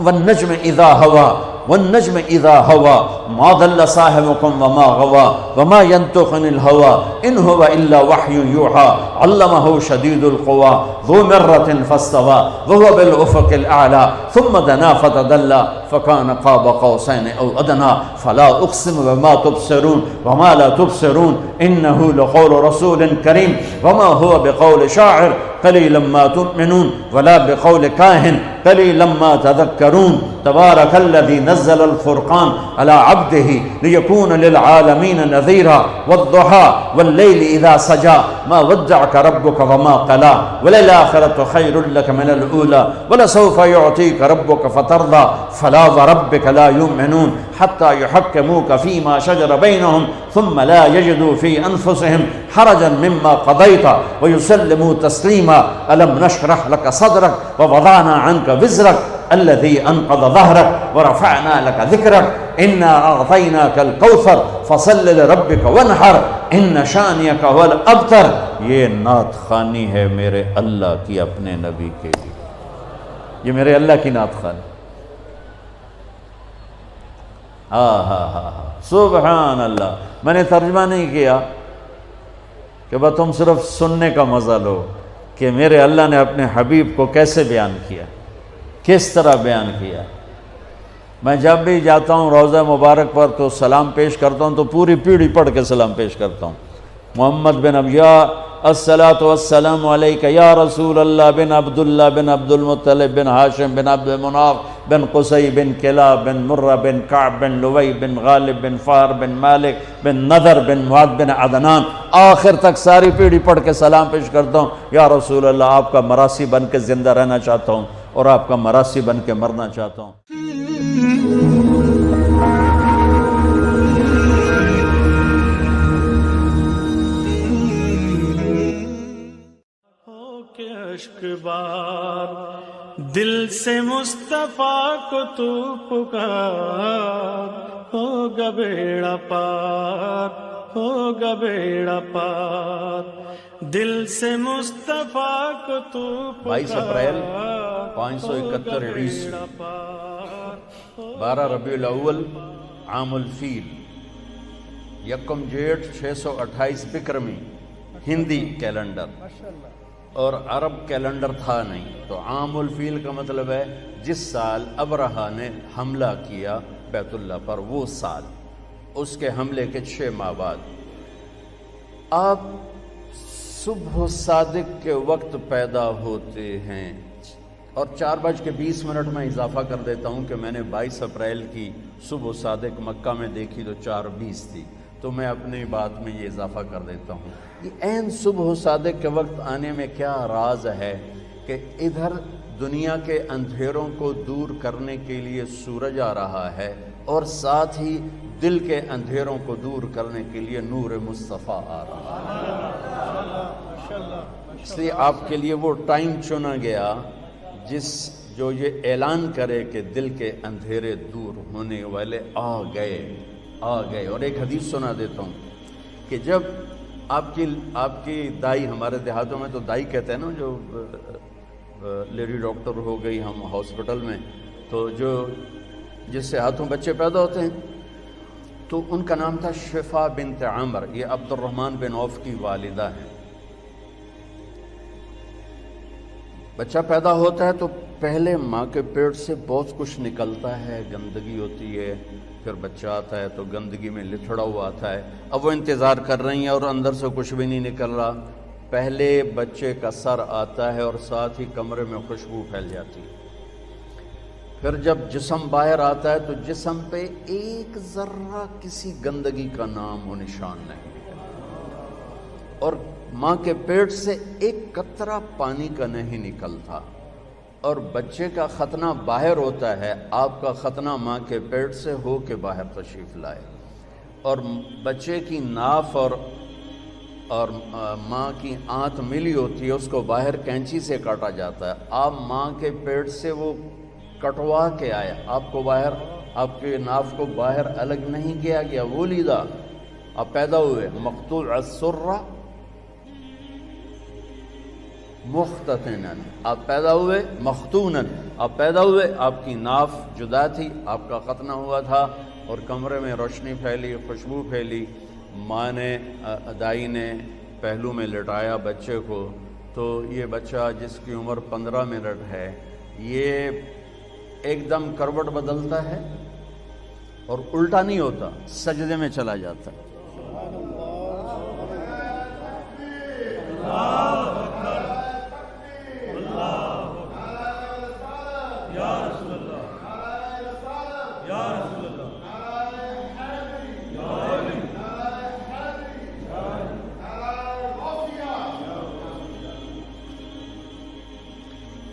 والنجم اذا ہوا والنجم اذا ہوا ما ضل صاحبكم وما غوا وما ينطق عن الهوى ان هو الا وحی یوحى علمه شدید القوى ذو مرة فاستوى وهو بالافق الاعلى ثم دنا فتدلى فكان قاب قوسين او ادنى فلا اقسم بما تبصرون وما لا تبصرون انه لقول رسول کریم وما هو بقول شاعر قلیلا ما تؤمنون ولا بقول کاہن قلیلا ما تذکرون تبارک الذی نزل الفرقان على عبده ليكون للعالمين نذيرا والضحى والليل اذا سجى ما ودعك ربك وما قلى وللآخرة خير لك من الأولى ولسوف يعطيك ربك فترضى فلا وربك لا يؤمنون حتى يحكموك فيما شجر بينهم ثم لا يجدوا في أنفسهم حرجا مما قضيت ويسلموا تسليما ألم نشرح لك صدرك ووضعنا عنك وزرك الذي انقض ظهرك ورفعنا لك ذكرك انا اعطيناك الكوثر فصل لربك وانحر ان شانئك هو الابتر. یہ نعت خوانی ہے میرے اللہ کی اپنے نبی کے لیے، یہ میرے اللہ کی نعت خوانی. سبحان اللہ. میں نے ترجمہ نہیں کیا کہ بس تم صرف سننے کا مزہ لو کہ میرے اللہ نے اپنے حبیب کو کیسے بیان کیا، کس طرح بیان کیا. میں جب بھی جاتا ہوں روضہ مبارک پر تو سلام پیش کرتا ہوں تو پوری پیڑھی پڑھ کے سلام پیش کرتا ہوں. محمد بن ابیا الصلاۃ والسلام علیک یا رسول اللہ بن عبداللہ بن عبد المطلب بن ہاشم بن عبد مناف بن قصی بن کلاب بن مرہ بن کعب بن لوی بن غالب بن فار بن مالک بن نذر بن معد بن عدنان، آخر تک ساری پیڑھی پڑھ کے سلام پیش کرتا ہوں. یا رسول اللہ آپ کا مراسی بن کے زندہ رہنا چاہتا ہوں اور آپ کا مراسی بن کے مرنا چاہتا ہوں. اشک بار دل سے مصطفیٰ کو تو پکار، ہوگا بیڑا پار، ہوگا بیڑا پار. دل سے مصطفیٰ کو تو پکار، 22 اپریل 571 عیسوی، 12 ربیع الاول عام الفیل، یکم جیٹھ 628 بکرمی ہندی کیلنڈر، اور عرب کیلنڈر تھا نہیں. تو عام الفیل کا مطلب ہے جس سال ابرہہ نے حملہ کیا بیت اللہ پر، وہ سال، اس کے حملے کے 6 ماہ بعد. آپ صبح صادق کے وقت پیدا ہوتے ہیں، اور 4:20 میں اضافہ کر دیتا ہوں کہ میں نے 22 اپریل کی صبح صادق مکہ میں دیکھی تو 4:20 تھی، تو میں اپنی بات میں یہ اضافہ کر دیتا ہوں. یہ عین صبح صادق کے وقت آنے میں کیا راز ہے کہ ادھر دنیا کے اندھیروں کو دور کرنے کے لیے سورج آ رہا ہے، اور ساتھ ہی دل کے اندھیروں کو دور کرنے کے لیے نور مصطفیٰ آ رہا ہے. اس لیے آپ کے لیے وہ ٹائم چنا گیا جو یہ اعلان کرے کہ دل کے اندھیرے دور ہونے والے آ گئے. اور ایک حدیث سنا دیتا ہوں کہ جب آپ کی دائی، ہمارے دیہاتوں میں تو دائی کہتے ہیں نا، جو لیڈی ڈاکٹر ہو گئی ہم ہاسپٹل میں، تو جس سے ہاتھوں بچے پیدا ہوتے ہیں، تو ان کا نام تھا شفا بنت عامر. یہ عبد الرحمن بن عوف کی والدہ ہیں. بچہ پیدا ہوتا ہے تو پہلے ماں کے پیٹ سے بہت کچھ نکلتا ہے، گندگی ہوتی ہے، پھر بچہ آتا ہے تو گندگی میں لتھڑا ہوا آتا ہے. اب وہ انتظار کر رہی ہیں اور اندر سے کچھ بھی نہیں نکل رہا. پہلے بچے کا سر آتا ہے اور ساتھ ہی کمرے میں خوشبو پھیل جاتی ہے. پھر جب جسم باہر آتا ہے تو جسم پہ ایک ذرہ کسی گندگی کا نام و نشان نہیں، اور ماں کے پیٹ سے ایک قطرہ پانی کا نہیں نکلتا. اور بچے کا ختنہ باہر ہوتا ہے، آپ کا ختنہ ماں کے پیٹ سے ہو کے باہر تشریف لائے، اور بچے کی ناف اور ماں کی آنت ملی ہوتی ہے، اس کو باہر کینچی سے کاٹا جاتا ہے، آپ ماں کے پیٹ سے وہ کٹوا کے آئے، آپ کو باہر، آپ کے ناف کو باہر الگ نہیں کیا گیا، وہ لیدہ آپ پیدا ہوئے مقطوع السرہ مختتناً، آپ پیدا ہوئے مختوناً، آپ پیدا ہوئے، آپ کی ناف جدا تھی، آپ کا ختنہ ہوا تھا، اور کمرے میں روشنی پھیلی، خوشبو پھیلی، ماں نے، دائی نے پہلو میں لٹایا بچے کو، تو یہ بچہ جس کی عمر 15 منٹ ہے، یہ ایک دم کروٹ بدلتا ہے اور الٹا نہیں ہوتا، سجدے میں چلا جاتا ہے۔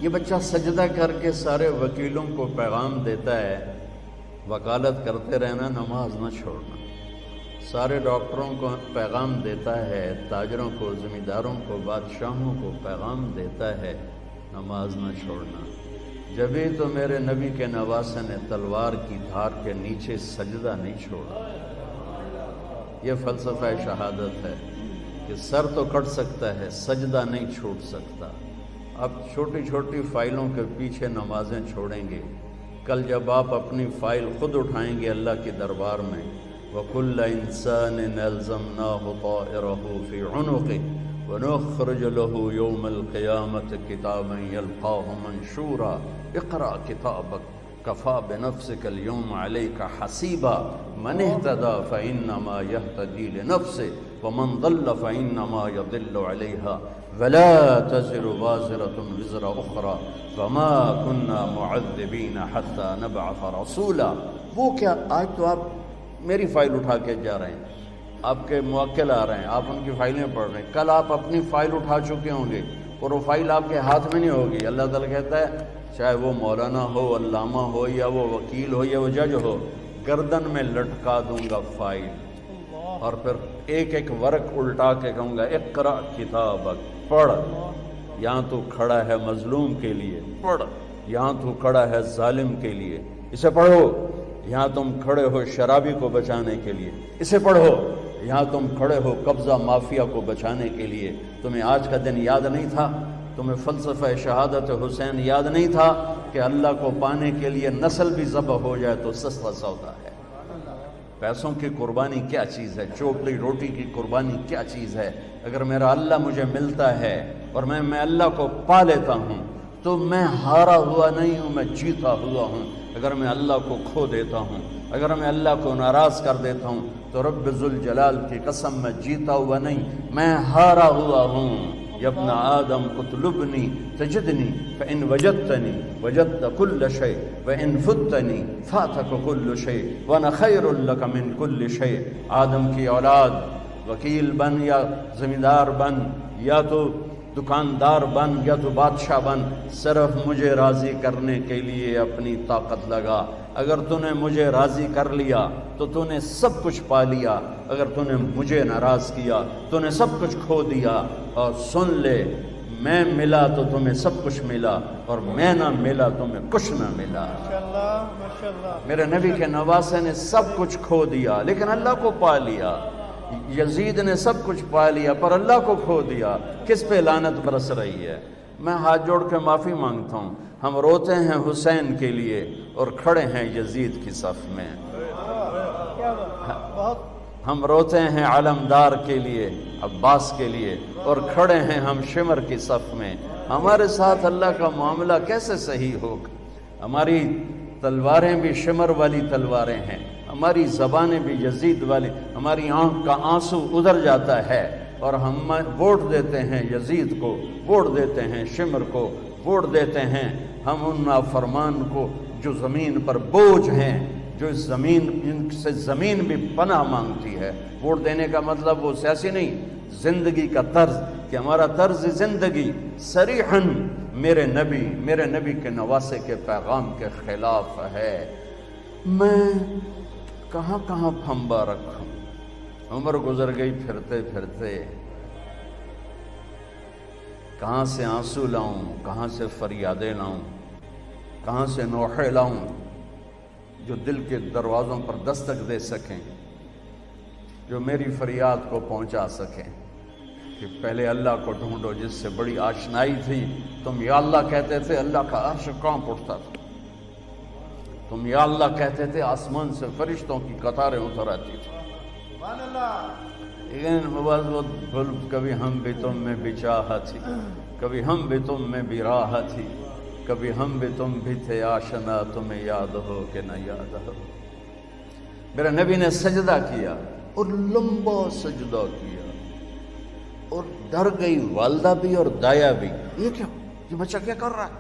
یہ بچہ سجدہ کر کے سارے وکیلوں کو پیغام دیتا ہے، وکالت کرتے رہنا، نماز نہ چھوڑنا، سارے ڈاکٹروں کو پیغام دیتا ہے، تاجروں کو، زمینداروں کو، بادشاہوں کو پیغام دیتا ہے، نماز نہ چھوڑنا۔ جبھی تو میرے نبی کے نواسے نے تلوار کی دھار کے نیچے سجدہ نہیں چھوڑا۔ یہ فلسفہ شہادت ہے کہ سر تو کٹ سکتا ہے، سجدہ نہیں چھوٹ سکتا۔ اب چھوٹی چھوٹی فائلوں کے پیچھے نمازیں چھوڑیں گے، کل جب آپ اپنی فائل خود اٹھائیں گے اللہ کے دربار میں، وَكُلَّ إِنسَانٍ أَلْزَمْنَاهُ طَائِرَهُ فِي عُنُقِهِ وَنُخْرِجُ لَهُ يَوْمَ الْقِيَامَةِ كِتَابًا يَلْقَاهُ مَنْشُورًا اقْرَأْ كِتَابَكَ كَفَى بِنَفْسِكَ الْيَوْمَ عَلَيْكَ حَسِيبًا مَنِ اهْتَدَى فَإِنَّمَا يَهْتَدِي لِنَفْسِهِ وَمَنْ ضَلَّ فَإِنَّمَا يَضِلُّ عَلَيْهَا وَلَا تَزِرُ وَازِرَةٌ وِزْرَ أُخْرَى وَمَا كُنَّا مُعَذِّبِينَ حَتَّى نَبْعَثَ رَسُولًا۔ وہ کیا، آج تو آپ میری فائل اٹھا کے جا رہے ہیں، آپ کے موکل آ رہے ہیں، آپ ان کی فائلیں پڑھ رہے ہیں، کل آپ اپنی فائل اٹھا چکے ہوں گے اور وہ فائل آپ کے ہاتھ میں نہیں ہوگی۔ اللہ تعالیٰ کہتا ہے چاہے وہ مولانا ہو، علامہ ہو، یا وہ وکیل ہو، یا وہ جج ہو، گردن میں لٹکا دوں گا فائل، اور پھر ایک ایک ورق الٹا کے کہوں گا اقرأ کتابک، پڑھ۔ یہاں تو کھڑا ہے مظلوم کے لیے، پڑھ۔ یہاں تو کھڑا ہے ظالم کے لیے، اسے پڑھو۔ یہاں تم کھڑے ہو شرابی کو بچانے کے لیے، اسے پڑھو۔ یہاں تم کھڑے ہو قبضہ مافیا کو بچانے کے لیے، تمہیں آج کا دن یاد نہیں تھا؟ تمہیں فلسفہ شہادت حسین یاد نہیں تھا کہ اللہ کو پانے کے لیے نسل بھی ذبح ہو جائے تو سستا سودا ہے؟ پیسوں کی قربانی کیا چیز ہے؟ چوپڑی روٹی کی قربانی کیا چیز ہے؟ اگر میرا اللہ مجھے ملتا ہے اور میں اللہ کو پا لیتا ہوں تو میں ہارا ہوا نہیں ہوں، میں جیتا ہوا ہوں۔ اگر میں اللہ کو کھو دیتا ہوں، اگر میں اللہ کو ناراض کر دیتا ہوں تو رب ذوالجلال کی قسم میں جیتا ہوا نہیں، میں ہارا ہوا ہوں۔ یا ابن آدم اطلبنی تجدنی فإن وجدتنی وجدت كل شيء وإن فتنی فاتک كل شيء وأنا خیر لک من كل شيء۔ آدم کی اولاد، وکیل بن یا زمیندار بن یا تو دکاندار بن یا تو بادشاہ بن، صرف مجھے راضی کرنے کے لیے اپنی طاقت لگا۔ اگر تو نے مجھے راضی کر لیا تو تو نے سب کچھ پا لیا، اگر تو نے مجھے ناراض کیا تو نے سب کچھ کھو دیا۔ اور سن لے، میں ملا تو تمہیں سب کچھ ملا، اور میں نہ ملا تمہیں کچھ نہ ملا۔ میرے نبی کے نواسے نے سب کچھ کھو دیا لیکن اللہ کو پا لیا۔ یزید نے سب کچھ پا لیا پر اللہ کو کھو دیا۔ کس پہ لعنت برس رہی ہے؟ میں ہاتھ جوڑ کے معافی مانگتا ہوں، ہم روتے ہیں حسین کے لیے اور کھڑے ہیں یزید کی صف میں۔ ہم روتے ہیں علمدار کے لیے، عباس کے لیے، اور کھڑے ہیں ہم شمر کی صف میں۔ ہمارے ساتھ اللہ کا معاملہ کیسے صحیح ہوگا؟ ہماری تلواریں بھی شمر والی تلواریں ہیں، ہماری زبانیں بھی یزید والی، ہماری آنکھ کا آنسو ادھر جاتا ہے اور ہم ووٹ دیتے ہیں یزید کو، ووٹ دیتے ہیں شمر کو، ووٹ دیتے ہیں ہم ان نافرمان کو جو زمین پر بوجھ ہیں، جو زمین، جن سے زمین بھی پناہ مانگتی ہے۔ ووٹ دینے کا مطلب وہ سیاسی نہیں، زندگی کا طرز، کہ ہمارا طرز زندگی صریحاً میرے نبی کے نواسے کے پیغام کے خلاف ہے، میں کہاں کہاں پھنبا رکھوں۔ عمر گزر گئی پھرتے پھرتے، کہاں سے آنسو لاؤں، کہاں سے فریادیں لاؤں، کہاں سے نوحے لاؤں جو دل کے دروازوں پر دستک دے سکیں، جو میری فریاد کو پہنچا سکیں۔ کہ پہلے اللہ کو ڈھونڈو جس سے بڑی آشنائی تھی۔ تم یا اللہ کہتے تھے، اللہ کا عرش کانپ اٹھتا تھا۔ تم یا اللہ کہتے تھے، آسمان سے فرشتوں کی قطاریں اتر آتی تھی۔ لیکن کبھی ہم بھی تم میں بھی چاہ تھی، کبھی ہم بھی تم میں بھی راہ تھی، کبھی ہم بھی تم بھی تھے آشنا، تمہیں یاد ہو کہ نہ یاد ہو۔ میرے نبی نے سجدہ کیا اور لمبا سجدہ کیا، اور ڈر گئی والدہ بھی اور دایا بھی، یہ کیا، یہ بچہ کیا کر رہا ہے؟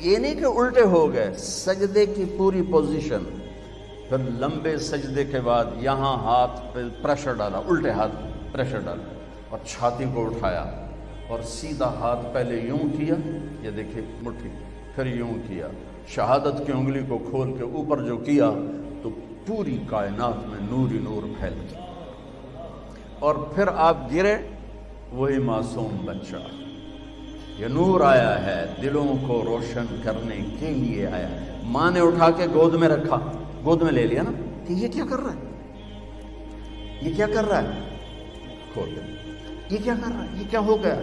یہ نہیں کہ الٹے ہو گئے، سجدے کی پوری پوزیشن۔ پھر لمبے سجدے کے بعد یہاں ہاتھ پہ پریشر ڈالا، الٹے ہاتھ پریشر ڈالا اور چھاتی کو اٹھایا اور سیدھا ہاتھ پہلے یوں کیا، یہ دیکھیں مٹھی، پھر یوں کیا، شہادت کی انگلی کو کھول کے اوپر جو کیا تو پوری کائنات میں نور ہی نور پھیل گیا۔ اور پھر آپ گرے، وہی معصوم بچہ، یہ نور آیا ہے دلوں کو روشن کرنے کے لیے آیا ہے۔ ماں نے اٹھا کے گود میں رکھا، گود میں لے لیا نا کہ یہ کیا کر رہا ہے، یہ کیا کر رہا ہے، کھول دے، یہ کیا کر رہا ہے، یہ کیا ہو گیا۔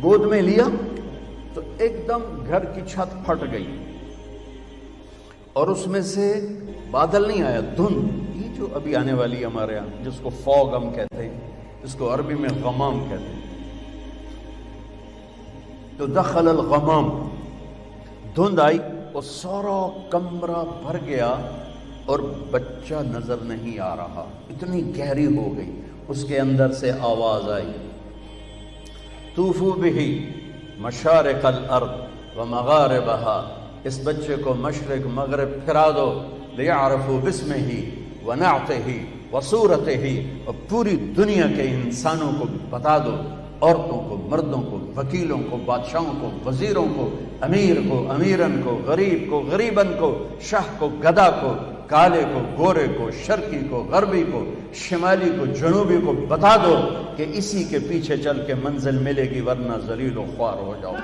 گود میں لیا تو ایک دم گھر کی چھت پھٹ گئی اور اس میں سے بادل نہیں آیا، دھند، یہ جو ابھی آنے والی ہمارے یہاں جس کو فوگ ہم کہتے ہیں، اس کو عربی میں غمام کہتے ہیں۔ تو دخل الغمام، دھند آئی اور سارا کمرہ بھر گیا اور بچہ نظر نہیں آ رہا، اتنی گہری ہو گئی۔ اس کے اندر سے آواز آئی، طوفوا بہ مشارق الارض ومغاربها، اس بچے کو مشرق مغرب پھرا دو، لیعرفوا باسمہ ونعتہ وصورتہ، اور پوری دنیا کے انسانوں کو بتا دو، عورتوں کو، مردوں کو، وکیلوں کو، بادشاہوں کو، وزیروں کو، امیر کو، امیرن کو، غریب کو، غریبن کو، شاہ کو، گدا کو، کالے کو، گورے کو، شرقی کو، غربی کو، شمالی کو، جنوبی کو بتا دو کہ اسی کے پیچھے چل کے منزل ملے گی، ورنہ ذلیل و خوار ہو جاؤ۔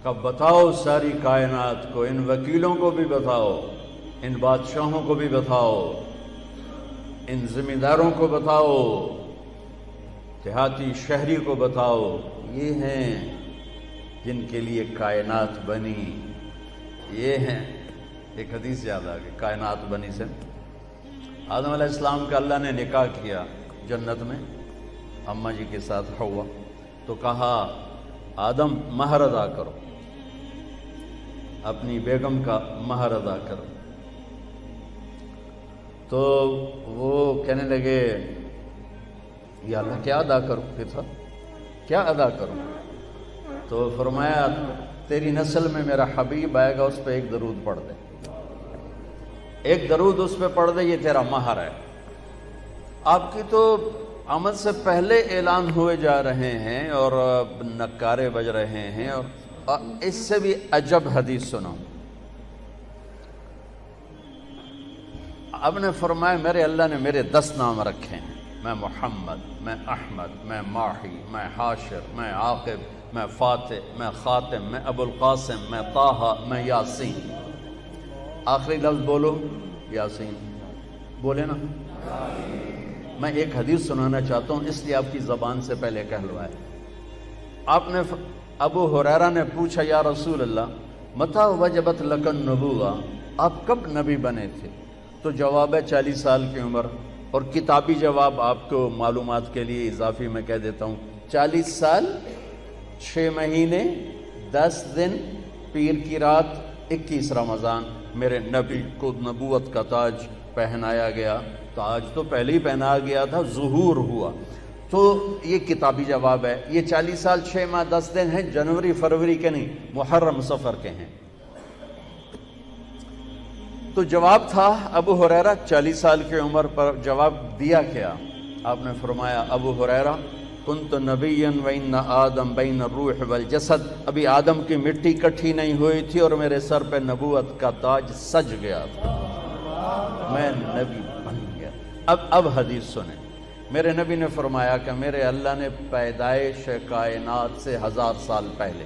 کب بتاؤ ساری کائنات کو، ان وکیلوں کو بھی بتاؤ، ان بادشاہوں کو بھی بتاؤ، ان ذمہ داروں کو بتاؤ، دیہاتی شہری کو بتاؤ، یہ ہیں جن کے لیے کائنات بنی، یہ ہیں۔ ایک حدیث یاد آ گئی، کائنات بنی سے آدم علیہ السلام کا اللہ نے نکاح کیا جنت میں اماں جی کے ساتھ حوا، تو کہا آدم مہر ادا کرو، اپنی بیگم کا مہر ادا کرو۔ تو وہ کہنے لگے یا اللہ کیا ادا کروں، پھر تھا کیا ادا کروں؟ تو فرمایا تیری نسل میں میرا حبیب آئے گا، اس پہ ایک درود پڑھ دے، ایک درود اس پہ پڑھ دے، یہ تیرا مہر ہے۔ آپ کی تو آمد سے پہلے اعلان ہوئے جا رہے ہیں اور نکارے بج رہے ہیں، اور اس سے بھی عجب حدیث سنو۔ اب نے فرمایا میرے اللہ نے میرے 10 نام رکھے ہیں، میں محمد، میں احمد، میں ماحی، میں حاشر، میں عاقب، میں فاتح، میں خاتم، میں ابو القاسم، میں طٰہٰ، میں یاسین۔ آخری لفظ بولو، یاسین بولے نا۔ میں ایک حدیث سنانا چاہتا ہوں، اس لیے آپ کی زبان سے پہلے کہلوائے۔ آپ نے ابو ہریرہ نے پوچھا یا رسول اللہ متى وجبت لک النبوہ، آپ کب نبی بنے تھے؟ تو جواب ہے 40 سال کی عمر، اور کتابی جواب آپ کو معلومات کے لیے اضافی میں کہہ دیتا ہوں، 40 سال 6 مہینے 10 دن پیر کی رات 21 رمضان میرے نبی کو نبوت کا تاج پہنایا گیا۔ تاج تو پہلے ہی پہنایا گیا تھا، ظہور ہوا۔ تو یہ کتابی جواب ہے. یہ 40 سال 6 ماہ 10 دن ہیں، جنوری فروری کے نہیں، محرم صفر کے ہیں. تو جواب تھا ابو ہریرہ 40 سال کی عمر پر جواب دیا کیا؟ آپ نے فرمایا ابو ہریرہ کنت نبیا وان آدم بین الروح والجسد، ابھی آدم کی مٹی کٹھی نہیں ہوئی تھی اور میرے سر پہ نبوت کا تاج سج گیا تھا، میں نبی بن گیا. اب حدیث سنیں. میرے نبی نے فرمایا کہ میرے اللہ نے پیدائش کائنات سے 1000 سال پہلے،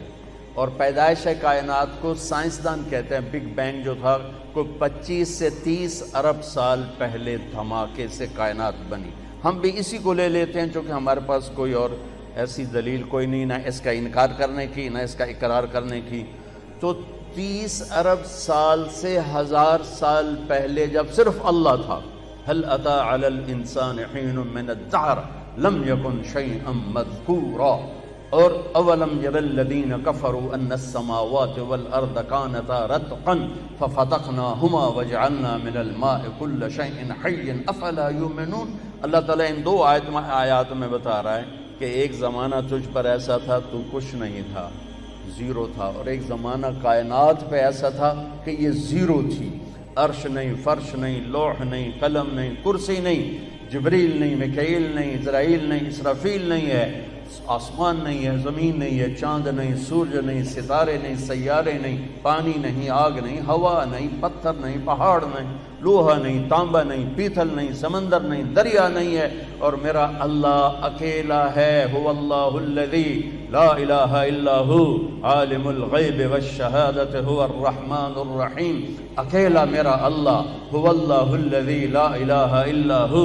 اور پیدائش کائنات کو سائنسدان کہتے ہیں بگ بینگ جو تھا، کوئی 25 سے 30 ارب سال پہلے دھماکے سے کائنات بنی. ہم بھی اسی کو لے لیتے ہیں چونکہ ہمارے پاس کوئی اور ایسی دلیل کوئی نہیں، نہ اس کا انکار کرنے کی نہ اس کا اقرار کرنے کی. تو 30 ارب سال سے 1000 سال پہلے جب صرف اللہ تھا، هل أتى على الإنسان حين من الدهر لم يكن شيئا مذكورا، اور اولم ير الذين كفروا ان السماوات والارض كانتا رتقا ففتقناهما وجعلنا من الماء كل شيء حي افلا يؤمنون. اللہ تعالیٰ ان 2 آیات میں بتا رہا ہے کہ ایک زمانہ تجھ پر ایسا تھا تو کچھ نہیں تھا، زیرو تھا، اور ایک زمانہ کائنات پہ ایسا تھا کہ یہ زیرو تھی. عرش نہیں، فرش نہیں، لوح نہیں، قلم نہیں، کرسی نہیں، جبریل نہیں، میکائیل نہیں، اسرائیل نہیں، اسرافیل نہیں ہے، آسمان نہیں ہے، زمین نہیں ہے، چاند نہیں، سورج نہیں، ستارے نہیں، سیارے نہیں، پانی نہیں، آگ نہیں، ہوا نہیں، پتھر نہیں، پہاڑ نہیں، لوہا نہیں، تانبا نہیں، پیتل نہیں، سمندر نہیں، دریا نہیں ہے، اور میرا اللہ اکیلا ہے. هو اللہ الذی لا الہ الا ہو عالم الغیب والشہادت هو الرحمن الرحیم. اکیلا میرا اللہ، هو اللہ الذی لا الہ الا ہو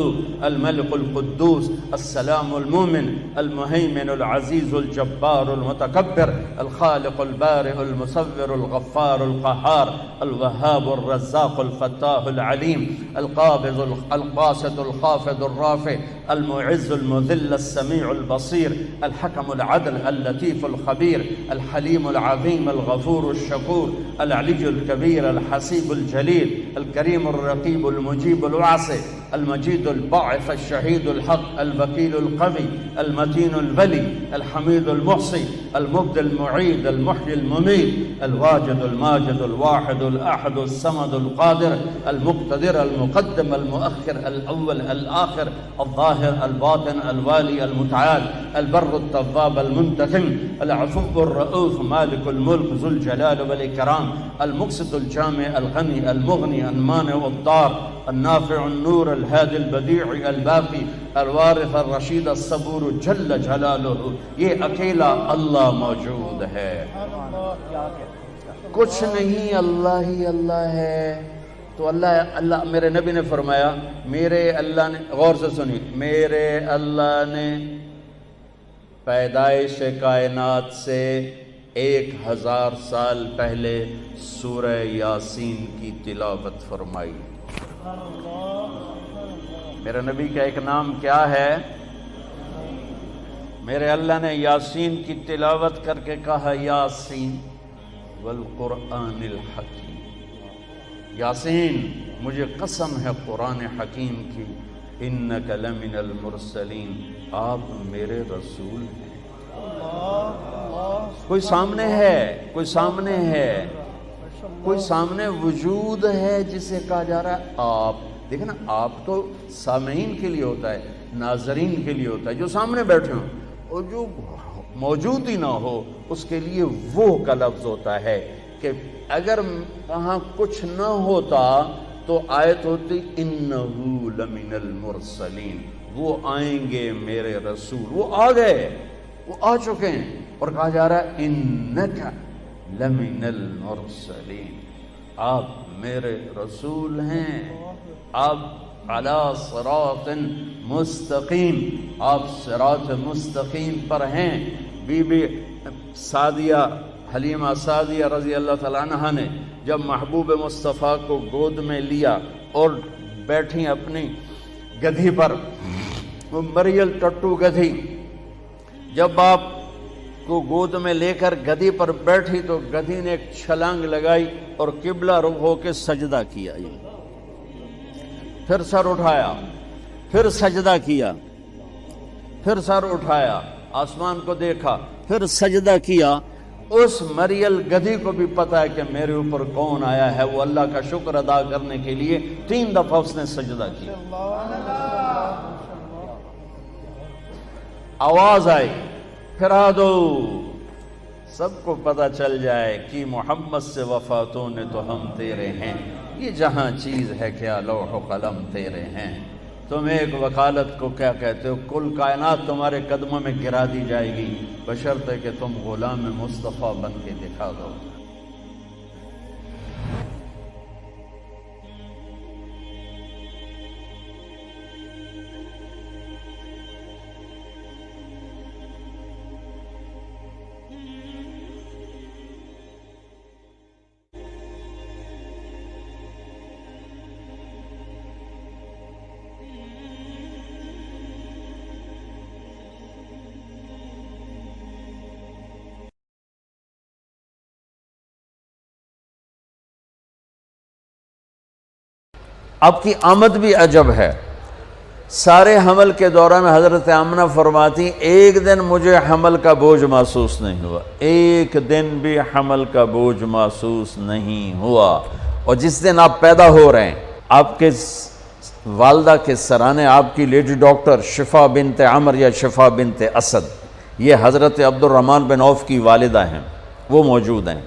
الملک القدوس السلام المؤمن المہیمن العزیز الجبار المتکبر الخالق البارئ المصور الغفار القہار الوہاب الرزاق الفتاح العلیم القابض القاسط الخافض الرافع المعز المذل السميع البصير الحكم العدل اللطيف الخبير الحليم العظيم الغفور الشكور العلي الكبير الحسيب الجليل الكريم الرقيب المجيب الواسع المجيد الباعث الشهيد الحق الوكيل القوي المتين الولي الحميد المحصي المبدي المعيد المحيي المميت الواجد الماجد الواحد الأحد الصمد القادر المقتدر المقدم المؤخر الأول الآخر الظاهر الباطن الوالي المتعال البر التواب المنتقم العفو الرؤوف مالك الملك ذو الجلال والإكرام المقسط الجامع الغني المغني المانع الضار النافع النور الهادي البديع الباقي الوارث الرشید الصبور جل جلالہ. یہ اکیلا اللہ موجود ہے، کچھ نہیں، اللہ ہی اللہ ہے. تو اللہ میرے نبی نے فرمایا، میرے اللہ نے، غور سے سنی، میرے اللہ نے پیدائش کائنات سے 1000 سال پہلے سورہ یاسین کی تلاوت فرمائی. میرے نبی کا ایک نام کیا ہے؟ میرے اللہ نے یاسین کی تلاوت کر کے کہا یاسین والقرآن الحکیم. یاسین مجھے قسم ہے قرآن حکیم کی، انک لمن المرسلین، آپ میرے رسول ہیں. کوئی سامنے ہے، کوئی سامنے ہے، کوئی سامنے وجود ہے جسے کہا جا رہا ہے آپ. دیکھیں نا، آپ تو سامعین کے لیے ہوتا ہے، ناظرین کے لیے ہوتا ہے، جو سامنے بیٹھے ہوں، اور جو موجود ہی نہ ہو اس کے لیے وہ کا لفظ ہوتا ہے. کہ اگر وہاں کچھ نہ ہوتا تو آیت ہوتی انہو لمن المرسلین، وہ آئیں گے میرے رسول. وہ آ گئے، وہ آ چکے ہیں، اور کہا جا رہا ہے انک لمن المرسلین، آپ میرے رسول ہیں، آپ علی صراط مستقیم، آپ صراط مستقیم پر ہیں. بی بی سعدیہ، حلیمہ سعدیہ رضی اللہ تعالیٰ عنہ نے جب محبوب مصطفیٰ کو گود میں لیا اور بیٹھی اپنی گدھی پر، وہ مریل ٹٹو گدھی، جب آپ کو گود میں لے کر گدھی پر بیٹھی تو گدھی نے ایک چھلانگ لگائی اور قبلہ رخ ہو کے سجدہ کیا، پھر سر اٹھایا، پھر سجدہ کیا، پھر سر اٹھایا، آسمان کو دیکھا، پھر سجدہ کیا۔ اس مریل گدھی کو بھی پتا ہے کہ میرے اوپر کون آیا ہے، وہ اللہ کا شکر ادا کرنے کے لیے 3 دفعہ اس نے سجدہ کیا۔ آواز آئی، پھرا دو، سب کو پتہ چل جائے کہ محمد سے وفاتوں نے تو ہم تیرے ہیں، یہ جہاں چیز ہے کیا لوح و قلم تیرے ہیں۔ تم ایک وکالت کو کیا کہتے ہو، کل کائنات تمہارے قدموں میں گرا دی جائے گی، بشرطے کہ تم غلام مصطفیٰ بن کے دکھا دو۔ آپ کی آمد بھی عجب ہے۔ سارے حمل کے دوران حضرت آمنہ فرماتی ایک دن مجھے حمل کا بوجھ محسوس نہیں ہوا، ایک دن بھی حمل کا بوجھ محسوس نہیں ہوا۔ اور جس دن آپ پیدا ہو رہے ہیں، آپ کے والدہ کے سرانے آپ کی لیڈی ڈاکٹر شفا بنت عمر یا شفا بنت اسد، یہ حضرت عبد الرحمن بن عوف کی والدہ ہیں، وہ موجود ہیں۔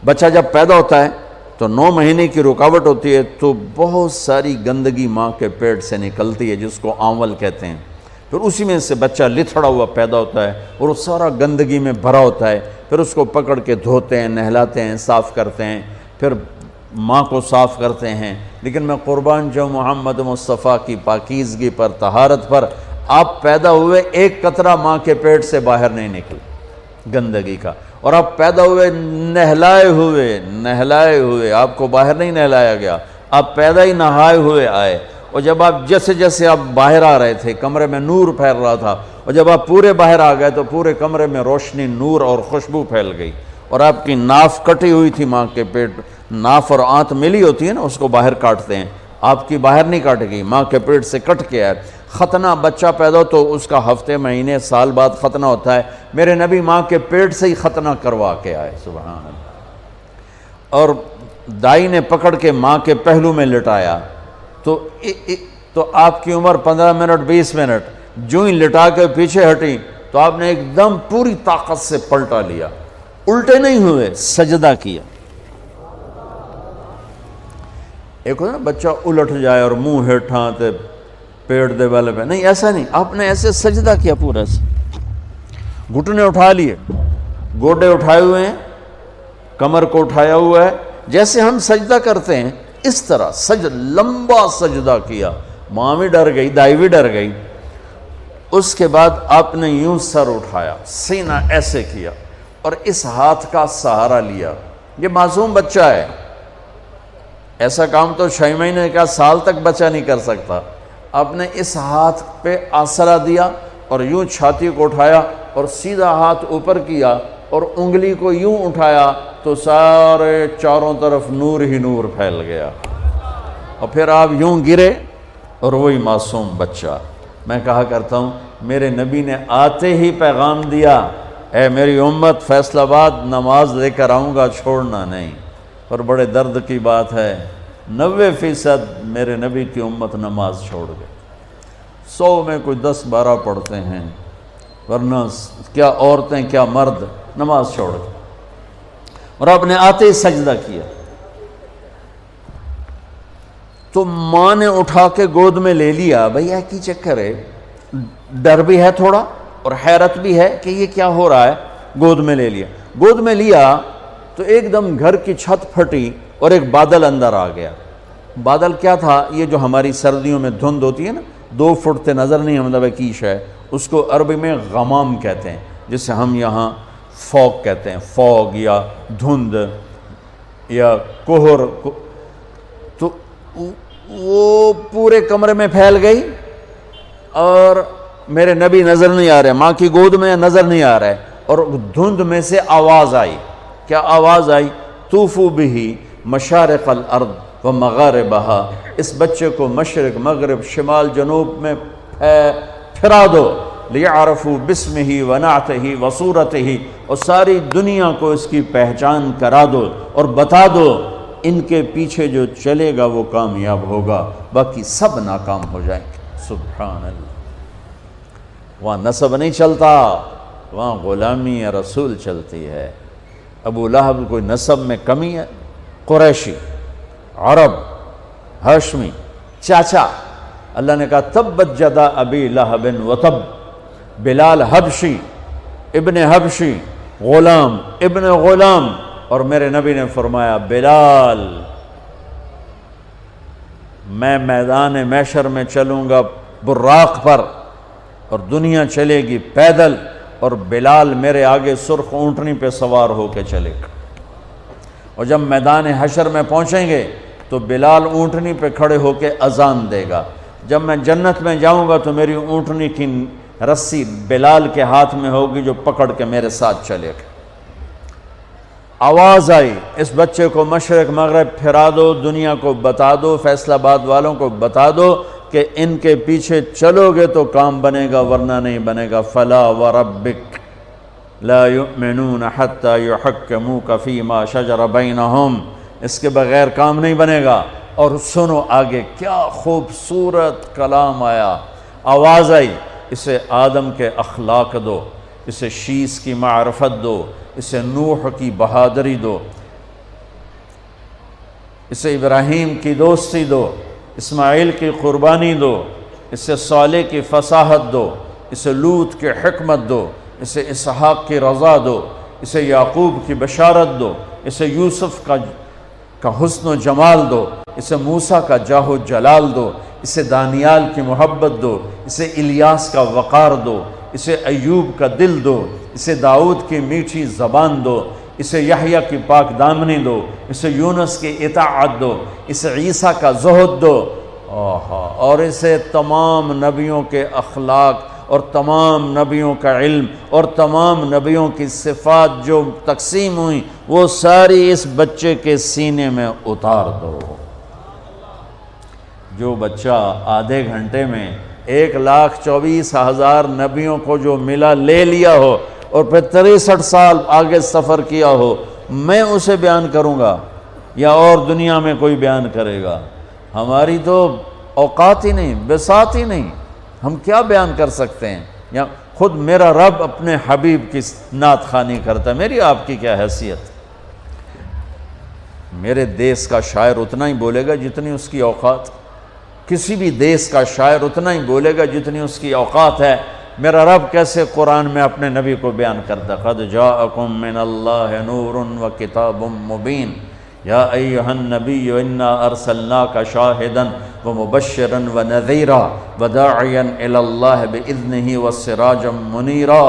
بچہ جب پیدا ہوتا ہے تو 9 مہینے کی رکاوٹ ہوتی ہے، تو بہت ساری گندگی ماں کے پیٹ سے نکلتی ہے جس کو آنول کہتے ہیں، پھر اسی میں سے بچہ لتھڑا ہوا پیدا ہوتا ہے اور وہ سارا گندگی میں بھرا ہوتا ہے، پھر اس کو پکڑ کے دھوتے ہیں، نہلاتے ہیں، صاف کرتے ہیں، پھر ماں کو صاف کرتے ہیں۔ لیکن میں قربان جو محمد مصطفیٰ کی پاکیزگی پر، طہارت پر، آپ پیدا ہوئے ایک قطرہ ماں کے پیٹ سے باہر نہیں نکلا گندگی کا، اور آپ پیدا ہوئے نہلائے ہوئے، آپ کو باہر نہیں نہلایا گیا، آپ پیدا ہی نہائے ہوئے آئے۔ اور جب آپ جیسے جیسے آپ باہر آ رہے تھے، کمرے میں نور پھیل رہا تھا، اور جب آپ پورے باہر آ گئے تو پورے کمرے میں روشنی، نور اور خوشبو پھیل گئی۔ اور آپ کی ناف کٹی ہوئی تھی ماں کے پیٹ، ناف اور آنت ملی ہوتی ہے نا، اس کو باہر کاٹتے ہیں، آپ کی باہر نہیں کاٹے گی، ماں کے پیٹ سے کٹ کے آئے۔ ختنہ بچہ پیدا ہو تو اس کا ہفتے، مہینے، سال بعد ختنہ ہوتا ہے، میرے نبی ماں کے پیٹ سے ہی ختنہ کروا کے آئے، سبحان اللہ۔ اور دائی نے پکڑ کے ماں کے پہلو میں لٹایا تو آپ کی عمر 15 منٹ 20 منٹ، جو ہی لٹا کے پیچھے ہٹی تو آپ نے ایک دم پوری طاقت سے پلٹا لیا، الٹے نہیں ہوئے، سجدہ کیا۔ ایک ہوتا ہے بچہ الٹ جائے اور منہ ہیٹھاں تے پیٹ دے والے پہ، نہیں ایسا نہیں، آپ نے ایسے سجدہ کیا، پورا سے گھٹنے اٹھا لیے، گوڈے اٹھائے ہوئے ہیں، کمر کو اٹھایا ہوا ہے، جیسے ہم سجدہ کرتے ہیں اس طرح لمبا سجدہ کیا۔ ماں بھی ڈر گئی، دائی بھی ڈر گئی۔ اس کے بعد آپ نے یوں سر اٹھایا، سینہ ایسے کیا اور اس ہاتھ کا سہارا لیا۔ یہ معصوم بچہ ہے، ایسا کام تو 6 مہینے کا، سال تک بچہ نہیں کر سکتا۔ آپ نے اس ہاتھ پہ آسرا دیا اور یوں چھاتی کو اٹھایا اور سیدھا ہاتھ اوپر کیا اور انگلی کو یوں اٹھایا تو سارے چاروں طرف نور ہی نور پھیل گیا، اور پھر آپ یوں گرے اور وہی معصوم بچہ۔ میں کہا کرتا ہوں میرے نبی نے آتے ہی پیغام دیا، اے میری امت، فیصل آباد نماز لے کر آؤں گا، چھوڑنا نہیں۔ اور بڑے درد کی بات ہے 90% میرے نبی کی امت نماز چھوڑ گئے، 100 میں کوئی 10-12 پڑھتے ہیں، ورنہ کیا عورتیں کیا مرد نماز چھوڑ گئے۔ اور آپ نے آتے ہی سجدہ کیا تو ماں نے اٹھا کے گود میں لے لیا۔ بھئی یہ کی چکر ہے، ڈر بھی ہے تھوڑا اور حیرت بھی ہے کہ یہ کیا ہو رہا ہے۔ گود میں لے لیا، گود میں لیا تو ایک دم گھر کی چھت پھٹی اور ایک بادل اندر آ گیا۔ بادل کیا تھا؟ یہ جو ہماری سردیوں میں دھند ہوتی ہے نا، 2 فٹ تے نظر نہیں، مطلب کیش ہے، اس کو عربی میں غمام کہتے ہیں، جسے ہم یہاں فوگ کہتے ہیں، فوگ یا دھند یا کوہر۔ تو وہ پورے کمرے میں پھیل گئی اور میرے نبی نظر نہیں آ رہے، ماں کی گود میں نظر نہیں آ رہے، اور دھند میں سے آواز آئی۔ کیا آواز آئی؟ طوفوا بہ مشارق الارض و مغاربہا، اس بچے کو مشرق، مغرب، شمال، جنوب میں پھرا دو، لیعرفوا بسمہ ونعتہ وصورتہ، اور ساری دنیا کو اس کی پہچان کرا دو اور بتا دو، ان کے پیچھے جو چلے گا وہ کامیاب ہوگا، باقی سب ناکام ہو جائیں گے۔ سبحان اللہ۔ وہاں نسب نہیں چلتا، وہاں غلامی رسول چلتی ہے۔ ابو لہب کوئی نسب میں کمی ہے؟ قریشی، عرب، ہاشمی، چاچا۔ اللہ نے کہا تبت جدا ابی لہب وتب، بلال حبشی، ابن حبشی، غلام ابن غلام، اور میرے نبی نے فرمایا بلال میں میدان محشر میں چلوں گا براق پر اور دنیا چلے گی پیدل، اور بلال میرے آگے سرخ اونٹنی پہ سوار ہو کے چلے گا، اور جب میدان حشر میں پہنچیں گے تو بلال اونٹنی پہ کھڑے ہو کے اذان دے گا۔ جب میں جنت میں جاؤں گا تو میری اونٹنی کی رسی بلال کے ہاتھ میں ہوگی جو پکڑ کے میرے ساتھ چلے گا۔ آواز آئی اس بچے کو مشرق مغرب پھرا دو، دنیا کو بتا دو، فیصل آباد والوں کو بتا دو کہ ان کے پیچھے چلو گے تو کام بنے گا ورنہ نہیں بنے گا۔ فلا وربک لا یؤمنون حتی یحکموک فیما شجر بینہم، اس کے بغیر کام نہیں بنے گا۔ اور سنو آگے کیا خوبصورت کلام آیا، آواز آئی، اسے آدم کے اخلاق دو، اسے شیس کی معرفت دو، اسے نوح کی بہادری دو، اسے ابراہیم کی دوستی دو، اسماعیل کی قربانی دو، اسے صالح کی فصاحت دو، اسے لوط کی حکمت دو، اسے اسحاق کی رضا دو، اسے یعقوب کی بشارت دو، اسے یوسف کا حسن و جمال دو، اسے موسیٰ کا جاہ و جلال دو، اسے دانیال کی محبت دو، اسے الیاس کا وقار دو، اسے ایوب کا دل دو، اسے داؤد کی میٹھی زبان دو، اسے یحییٰ کی پاک دامنی دو، اسے یونس کی اطاعت دو، اسے عیسیٰ کا زہد دو، اور اسے تمام نبیوں کے اخلاق اور تمام نبیوں کا علم اور تمام نبیوں کی صفات جو تقسیم ہوئیں وہ ساری اس بچے کے سینے میں اتار دو۔ جو بچہ آدھے گھنٹے میں 1,24,000 نبیوں کو جو ملا لے لیا ہو اور پھر 63 سال آگے سفر کیا ہو، میں اسے بیان کروں گا یا اور دنیا میں کوئی بیان کرے گا؟ ہماری تو اوقات ہی نہیں، بساط ہی نہیں، ہم کیا بیان کر سکتے ہیں؟ یا خود میرا رب اپنے حبیب کی نعت خوانی کرتا ہے، میری آپ کی کیا حیثیت؟ میرے دیس کا شاعر اتنا ہی بولے گا جتنی اس کی اوقات، کسی بھی دیس کا شاعر اتنا ہی بولے گا جتنی اس کی اوقات ہے۔ میرا رب کیسے قرآن میں اپنے نبی کو بیان کرتا، قد جاءکم من اللہ نور و کتاب مبین یا ایہا النبی انا ارسلناک شاہدا ومبشرا ونذیرا وداعیا الی اللہ باذنہ وسراجا منیرا۔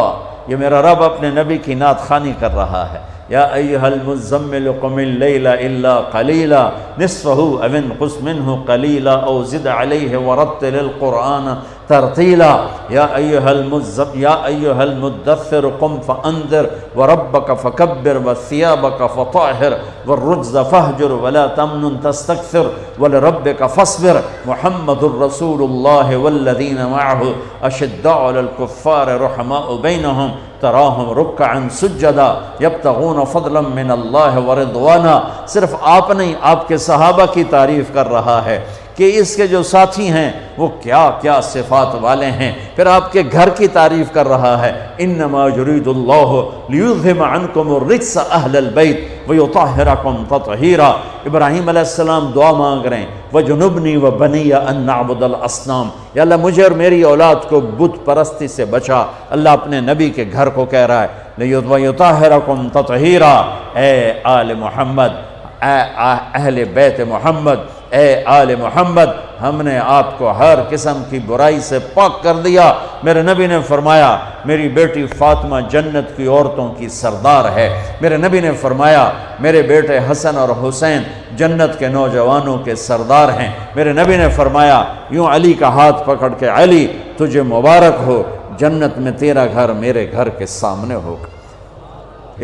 یہ میرا رب اپنے نبی کی نعت خوانی کر رہا ہے۔ یا ایہا المزمل قم اللیل الا قلیلا نصفہ او انقص منہ قلیلا او زد علیہ ورتل القرآن ترتیلا۔ یا ایہا المدثر قم فانذر وربک فکبر وثیابک فطہر والرجز فہجر ولا تمنن تستکثر ولربک فاصبر محمد رسول اللہ والذین معہ اشداء علی الکفار رحماء بینہم تراہم رکعا سجدا یبتغون فضلا من اللہ ورضوانا۔ صرف آپ نہیں، آپ کے صحابہ کی تعریف کر رہا ہے کہ اس کے جو ساتھی ہیں وہ کیا کیا صفات والے ہیں، پھر آپ کے گھر کی تعریف کر رہا ہے۔ انما یرید اللہ لیذہب عنکم الرجس اہل البیت ویطہرکم تطہیرا۔ ابراہیم علیہ السلام دعا مانگ رہے ہیں وجنبنی وبنی ان نعبد الاصنام، یا اللہ مجھے اور میری اولاد کو بت پرستی سے بچا۔ اللہ اپنے نبی کے گھر کو کہہ رہا ہے ویطہرکم تطہیرا۔ اے آل محمد، اے اہل بیت محمد، اے آل محمد، ہم نے آپ کو ہر قسم کی برائی سے پاک کر دیا۔ میرے نبی نے فرمایا میری بیٹی فاطمہ جنت کی عورتوں کی سردار ہے۔ میرے نبی نے فرمایا میرے بیٹے حسن اور حسین جنت کے نوجوانوں کے سردار ہیں۔ میرے نبی نے فرمایا یوں علی کا ہاتھ پکڑ کے علی تجھے مبارک ہو، جنت میں تیرا گھر میرے گھر کے سامنے ہوگا۔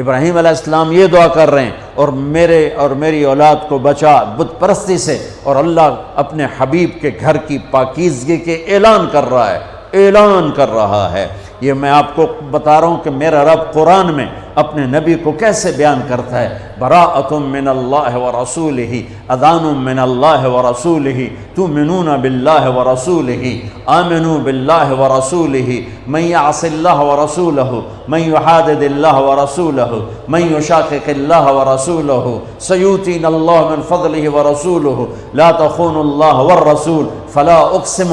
ابراہیم علیہ السلام یہ دعا کر رہے ہیں اور میرے اور میری اولاد کو بچا بت پرستی سے، اور اللہ اپنے حبیب کے گھر کی پاکیزگی کے اعلان کر رہا ہے۔ اعلان کر رہا ہے۔ یہ میں آپ کو بتا رہا ہوں کہ میرا رب قرآن میں اپنے نبی کو کیسے بیان کرتا ہے۔ براءۃ من اللہ ورسولہ، اذان من اللہ ورسولہ، تؤمنون باللہ ورسولہ، آمنوا باللہ ورسولہ، من یعص اللہ ورسولہ، من یحادد اللہ ورسولہ، من یشاقق اللہ ورسولہ، سیؤتینا اللہ من فضلہ ورسولہ، لا تخونوا اللہ والرسول، فلا اقسم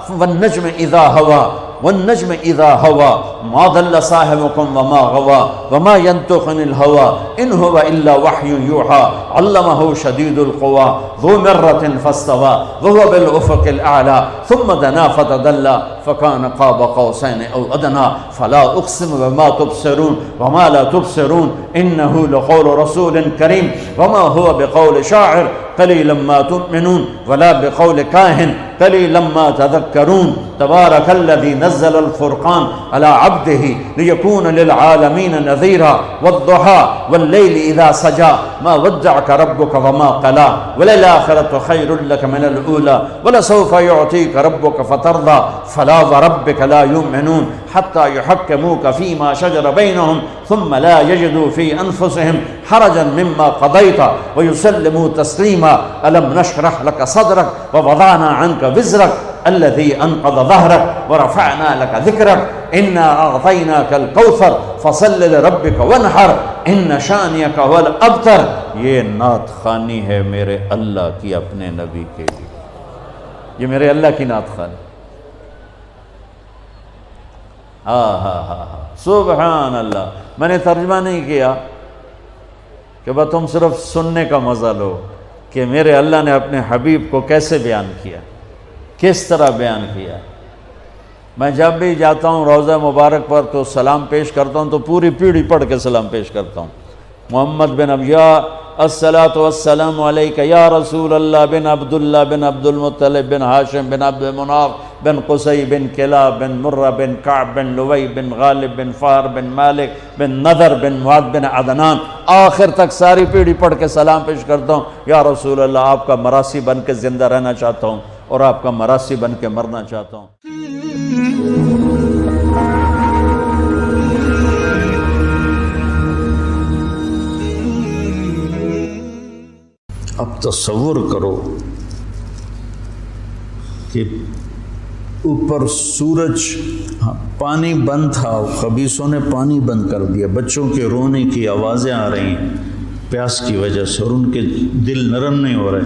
والنجم اذا ہوا، والنجم اذا ہوا، ما ضل صاحبكم وما غوا، وما ينطق عن الهوى ان هو الا وحی یوحى، علمه شدید القوى، ذو مرة فاستوى، وهو بالافق الاعلى، ثم دنا فتدلى، فكان قاب قوسين او ادنى، فلا اقسم بما تبصرون وما لا تبصرون، انه لقول رسول کریم، وما هو بقول شاعر قلیلا ما تؤمنون، ولا بقول کاہن قلیلا ما تذکرون، تبارک الذی نزل الفرقان على عبده ليكون للعالمين نذيرا، والضحى والليل إذا سجى، ما ودعك ربك وما قلى، وللآخرة خير لك من الأولى، ولسوف يعطيك ربك فترضى، فلا وربك لا يؤمنون حتى يحكموك فيما شجر بينهم ثم لا يجدوا في أنفسهم حرجا مما قضيت ويسلموا تسليما، ألم نشرح لك صدرك ووضعنا عنك وزرك الذي انقض ظهرك ورفعنا لك ذكرك، انا اعطيناك الكوثر فصل لربك وانحر ان شانئك هو الابتر۔ یہ نعت خوانی ہے میرے اللہ کی اپنے نبی کے لیے، یہ میرے اللہ کی نعت خوانی۔ سبحان اللہ۔ میں نے ترجمہ نہیں کیا کہ بس تم صرف سننے کا مزہ لو کہ میرے اللہ نے اپنے حبیب کو کیسے بیان کیا، کس طرح بیان کیا۔ میں جب بھی جاتا ہوں روضہ مبارک پر تو سلام پیش کرتا ہوں تو پوری پیڑھی پڑھ کے سلام پیش کرتا ہوں۔ محمد بن ابیا الصلاۃ والسلام علیک یا رسول اللہ بن عبداللہ بن عبد المطلب بن ہاشم بن عبد مناف بن قصی بن کلاب بن مرہ بن کعب بن لوی بن غالب بن فار بن مالک بن نذر بن معد بن عدنان، آخر تک ساری پیڑھی پڑھ کے سلام پیش کرتا ہوں۔ یا رسول اللہ، آپ کا مراسی بن کے زندہ رہنا چاہتا ہوں اور آپ کا مراسی بن کے مرنا چاہتا ہوں۔ اب تصور کرو کہ اوپر سورج، پانی بند تھا، خبیثوں نے پانی بند کر دیا، بچوں کے رونے کی آوازیں آ رہی ہیں پیاس کی وجہ سے اور ان کے دل نرم نہیں ہو رہے۔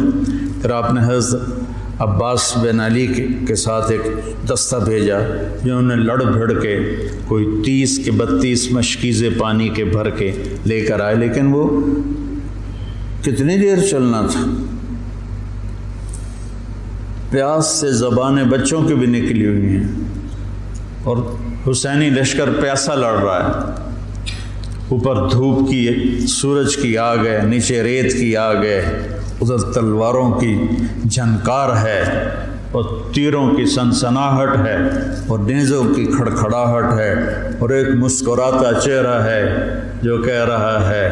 پھر آپ نے حضرت عباس بن علی کے ساتھ ایک دستہ بھیجا جنہوں نے لڑ بھڑ کے کوئی 30 کے 32 مشکیزیں پانی کے بھر کے لے کر آئے، لیکن وہ کتنی دیر چلنا تھا، پیاس سے زبانیں بچوں کی بھی نکلی ہوئی ہیں اور حسینی لشکر پیاسا لڑ رہا ہے، اوپر دھوپ کی، سورج کی آگ ہے، نیچے ریت کی آگ ہے، ادھر تلواروں کی جھنکار ہے اور تیروں کی سنسناہٹ ہے اور نیزوں کی کھڑکھڑاہٹ ہے اور ایک مسکراتا چہرہ ہے جو کہہ رہا ہے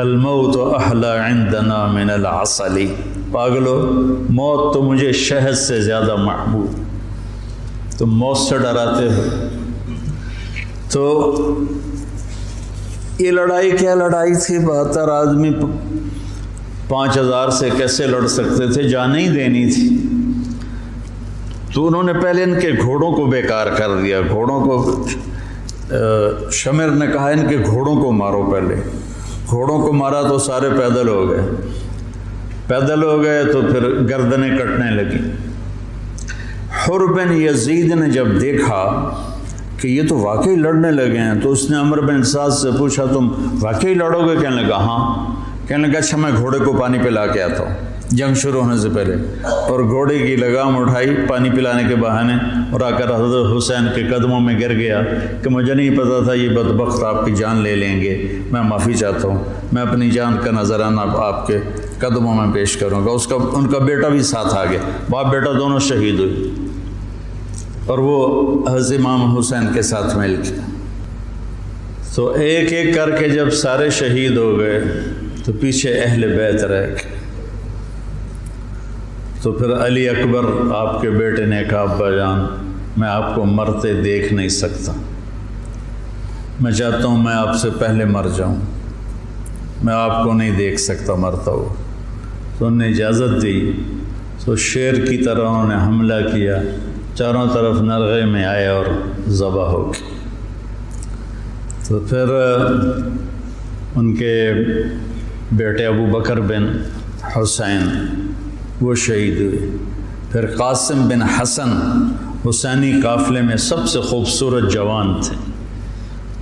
الموت احلی عندنا من العسل، پاگلو موت تو مجھے شہد سے زیادہ محبوب، تم موت سے ڈراتے ہو۔ تو یہ لڑائی کیا لڑائی تھی، 72 آدمی 5000 سے کیسے لڑ سکتے تھے، جانیں ہی دینی تھی۔ تو انہوں نے پہلے ان کے گھوڑوں کو بیکار کر دیا، گھوڑوں کو، شمر نے کہا ان کے گھوڑوں کو مارو، پہلے گھوڑوں کو مارا تو سارے پیدل ہو گئے، پیدل ہو گئے تو پھر گردنیں کٹنے لگی۔ حر بن یزید نے جب دیکھا کہ یہ تو واقعی لڑنے لگے ہیں تو اس نے عمر بن سعد سے پوچھا تم واقعی لڑو گے؟ کہنے لگا ہاں۔ کہنے لگا اچھا میں گھوڑے کو پانی پلا کے آتا ہوں جنگ شروع ہونے سے پہلے، اور گھوڑے کی لگام اٹھائی پانی پلانے کے بہانے اور آ کر حضرت حسین کے قدموں میں گر گیا کہ مجھے نہیں پتا تھا یہ بدبخت آپ کی جان لے لیں گے، میں معافی چاہتا ہوں، میں اپنی جان کا نذرانہ آپ کے قدموں میں پیش کروں گا۔ ان کا بیٹا بھی ساتھ آ گیا، باپ بیٹا دونوں شہید ہوئے اور وہ حضرت امام حسین کے ساتھ مل گیا۔ تو ایک ایک کر کے جب سارے شہید ہو گئے تو پیچھے اہل بیت رہ گئے۔ تو پھر علی اکبر آپ کے بیٹے نے کہا ابا جان میں آپ کو مرتے دیکھ نہیں سکتا، میں چاہتا ہوں میں آپ سے پہلے مر جاؤں، میں آپ کو نہیں دیکھ سکتا مرتا ہو۔ تو انہوں نے اجازت دی، تو شیر کی طرح انہوں نے حملہ کیا، چاروں طرف نرغے میں آئے اور ذبح ہو گئے۔ تو پھر ان کے بیٹے ابو بکر بن حسین وہ شہید ہوئے، پھر قاسم بن حسن حسینی قافلے میں سب سے خوبصورت جوان تھے،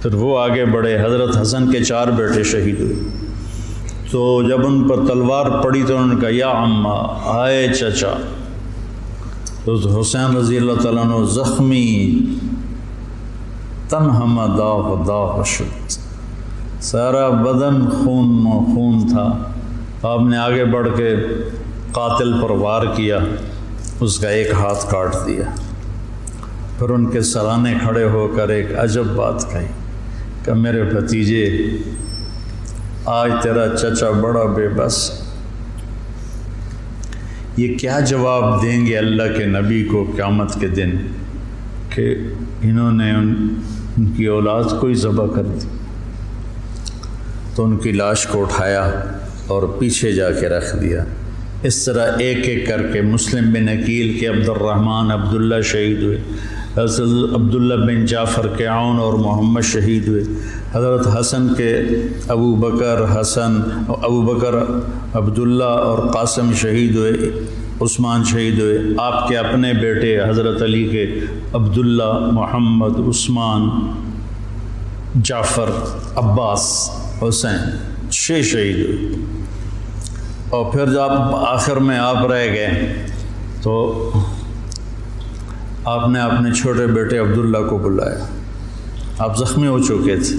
پھر وہ آگے بڑھے، حضرت حسن کے 4 بیٹے شہید ہوئے۔ تو جب ان پر تلوار پڑی تو انہوں نے کہا یا عمّا، آئے چچا۔ تو حسین رضی اللہ تعالیٰ عنہ زخمی تنہم داغ داغ شد، سارا بدن خون و خون تھا۔ آپ نے آگے بڑھ کے قاتل پر وار کیا، اس کا ایک ہاتھ کاٹ دیا۔ پھر ان کے سرانے کھڑے ہو کر ایک عجب بات کہی کہ میرے بھتیجے، آج تیرا چچا بڑا بے بس، یہ کیا جواب دیں گے اللہ کے نبی کو قیامت کے دن کہ انہوں نے ان کی اولاد کو ہی ذبح کر دی۔ تو ان کی لاش کو اٹھایا اور پیچھے جا کے رکھ دیا۔ اس طرح ایک ایک کر کے مسلم بن عقیل کے عبد الرحمن عبداللہ شہید ہوئے، حضرت عبداللہ بن جعفر کے عون اور محمد شہید ہوئے، حضرت حسن کے ابو بکر عبداللہ اور قاسم شہید ہوئے، عثمان شہید ہوئے۔ آپ کے اپنے بیٹے حضرت علی کے عبداللہ، محمد، عثمان، جعفر، عباس، حسین 6 شہید ہوئے۔ اور پھر جب آخر میں آپ رہ گئے تو آپ نے اپنے چھوٹے بیٹے عبداللہ کو بلایا۔ آپ زخمی ہو چکے تھے،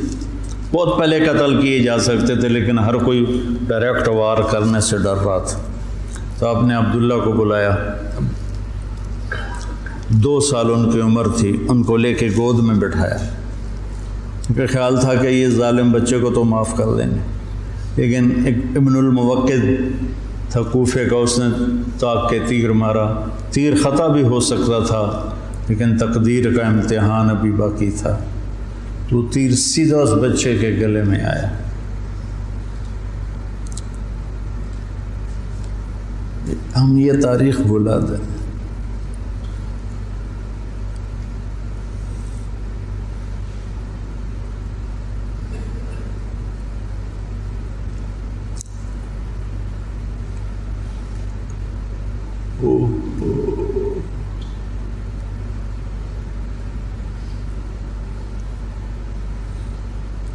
بہت پہلے قتل کیے جا سکتے تھے لیکن ہر کوئی ڈائریکٹ وار کرنے سے ڈر رہا تھا۔ تو آپ نے عبداللہ کو بلایا، 2 سال ان کی عمر تھی، ان کو لے کے گود میں بٹھایا، کیونکہ خیال تھا کہ یہ ظالم بچے کو تو معاف کر دیں گے، لیکن ایک ابن الموقد تھا کوفے کا، اس نے طاق کے تیر مارا، تیر خطا بھی ہو سکتا تھا لیکن تقدیر کا امتحان ابھی باقی تھا، تو تیر سیدھا اس بچے کے گلے میں آیا۔ ہم یہ تاریخ بھلا دیں۔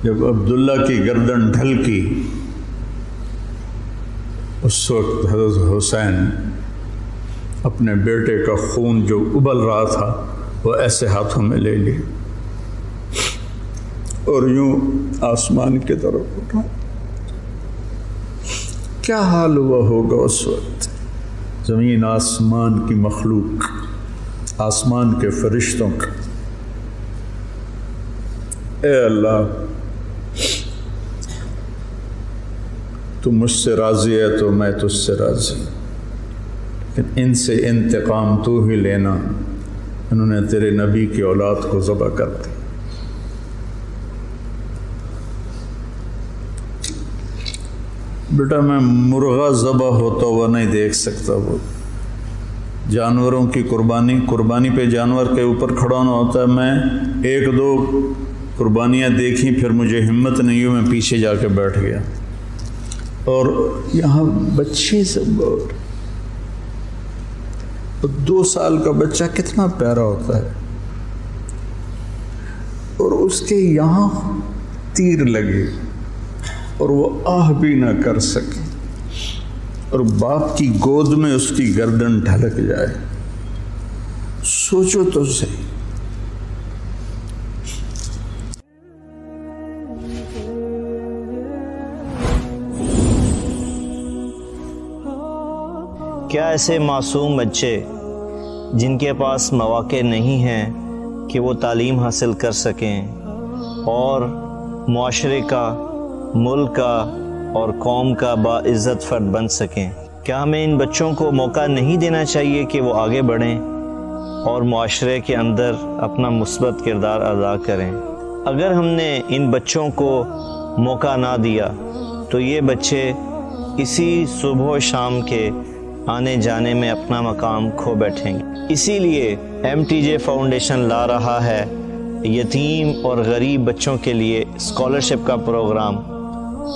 جب عبداللہ کی گردن ڈھلکی، اس وقت حضرت حسین اپنے بیٹے کا خون جو ابل رہا تھا وہ ایسے ہاتھوں میں لے لی اور یوں آسمان کی طرف اٹھا۔ کیا حال ہوا ہوگا اس وقت زمین آسمان کی مخلوق، آسمان کے فرشتوں کا۔ اے اللہ، تو مجھ سے راضی ہے تو میں تجھ سے راضی، لیکن ان سے انتقام تو ہی لینا، انہوں نے تیرے نبی کی اولاد کو ذبح کر دی۔ بیٹا میں مرغا ذبح ہوتا ہوا نہیں دیکھ سکتا، وہ جانوروں کی قربانی پہ جانور کے اوپر کھڑا ہونا ہوتا ہے۔ میں 1-2 قربانیاں دیکھیں، پھر مجھے ہمت نہیں ہوئی، میں پیچھے جا کے بیٹھ گیا۔ اور یہاں بچے سب، اور 2 سال کا بچہ کتنا پیارا ہوتا ہے، اور اس کے یہاں تیر لگے اور وہ آہ بھی نہ کر سکے، اور باپ کی گود میں اس کی گردن ڈھلک جائے۔ سوچو تو صحیح۔ کیا ایسے معصوم بچے جن کے پاس مواقع نہیں ہیں کہ وہ تعلیم حاصل کر سکیں اور معاشرے کا، ملک کا اور قوم کا باعزت فرد بن سکیں، کیا ہمیں ان بچوں کو موقع نہیں دینا چاہیے کہ وہ آگے بڑھیں اور معاشرے کے اندر اپنا مثبت کردار ادا کریں۔ اگر ہم نے ان بچوں کو موقع نہ دیا تو یہ بچے اسی صبح و شام کے آنے جانے میں اپنا مقام کھو بیٹھیں گے۔ اسی لیے MTJ فاؤنڈیشن لا رہا ہے یتیم اور غریب بچوں کے لیے اسکالرشپ کا پروگرام۔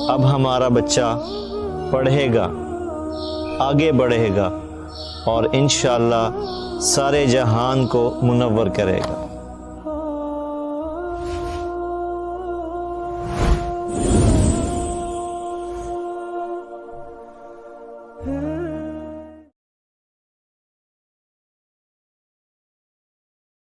اب ہمارا بچہ پڑھے گا، آگے بڑھے گا اور انشاءاللہ سارے جہان کو منور کرے گا۔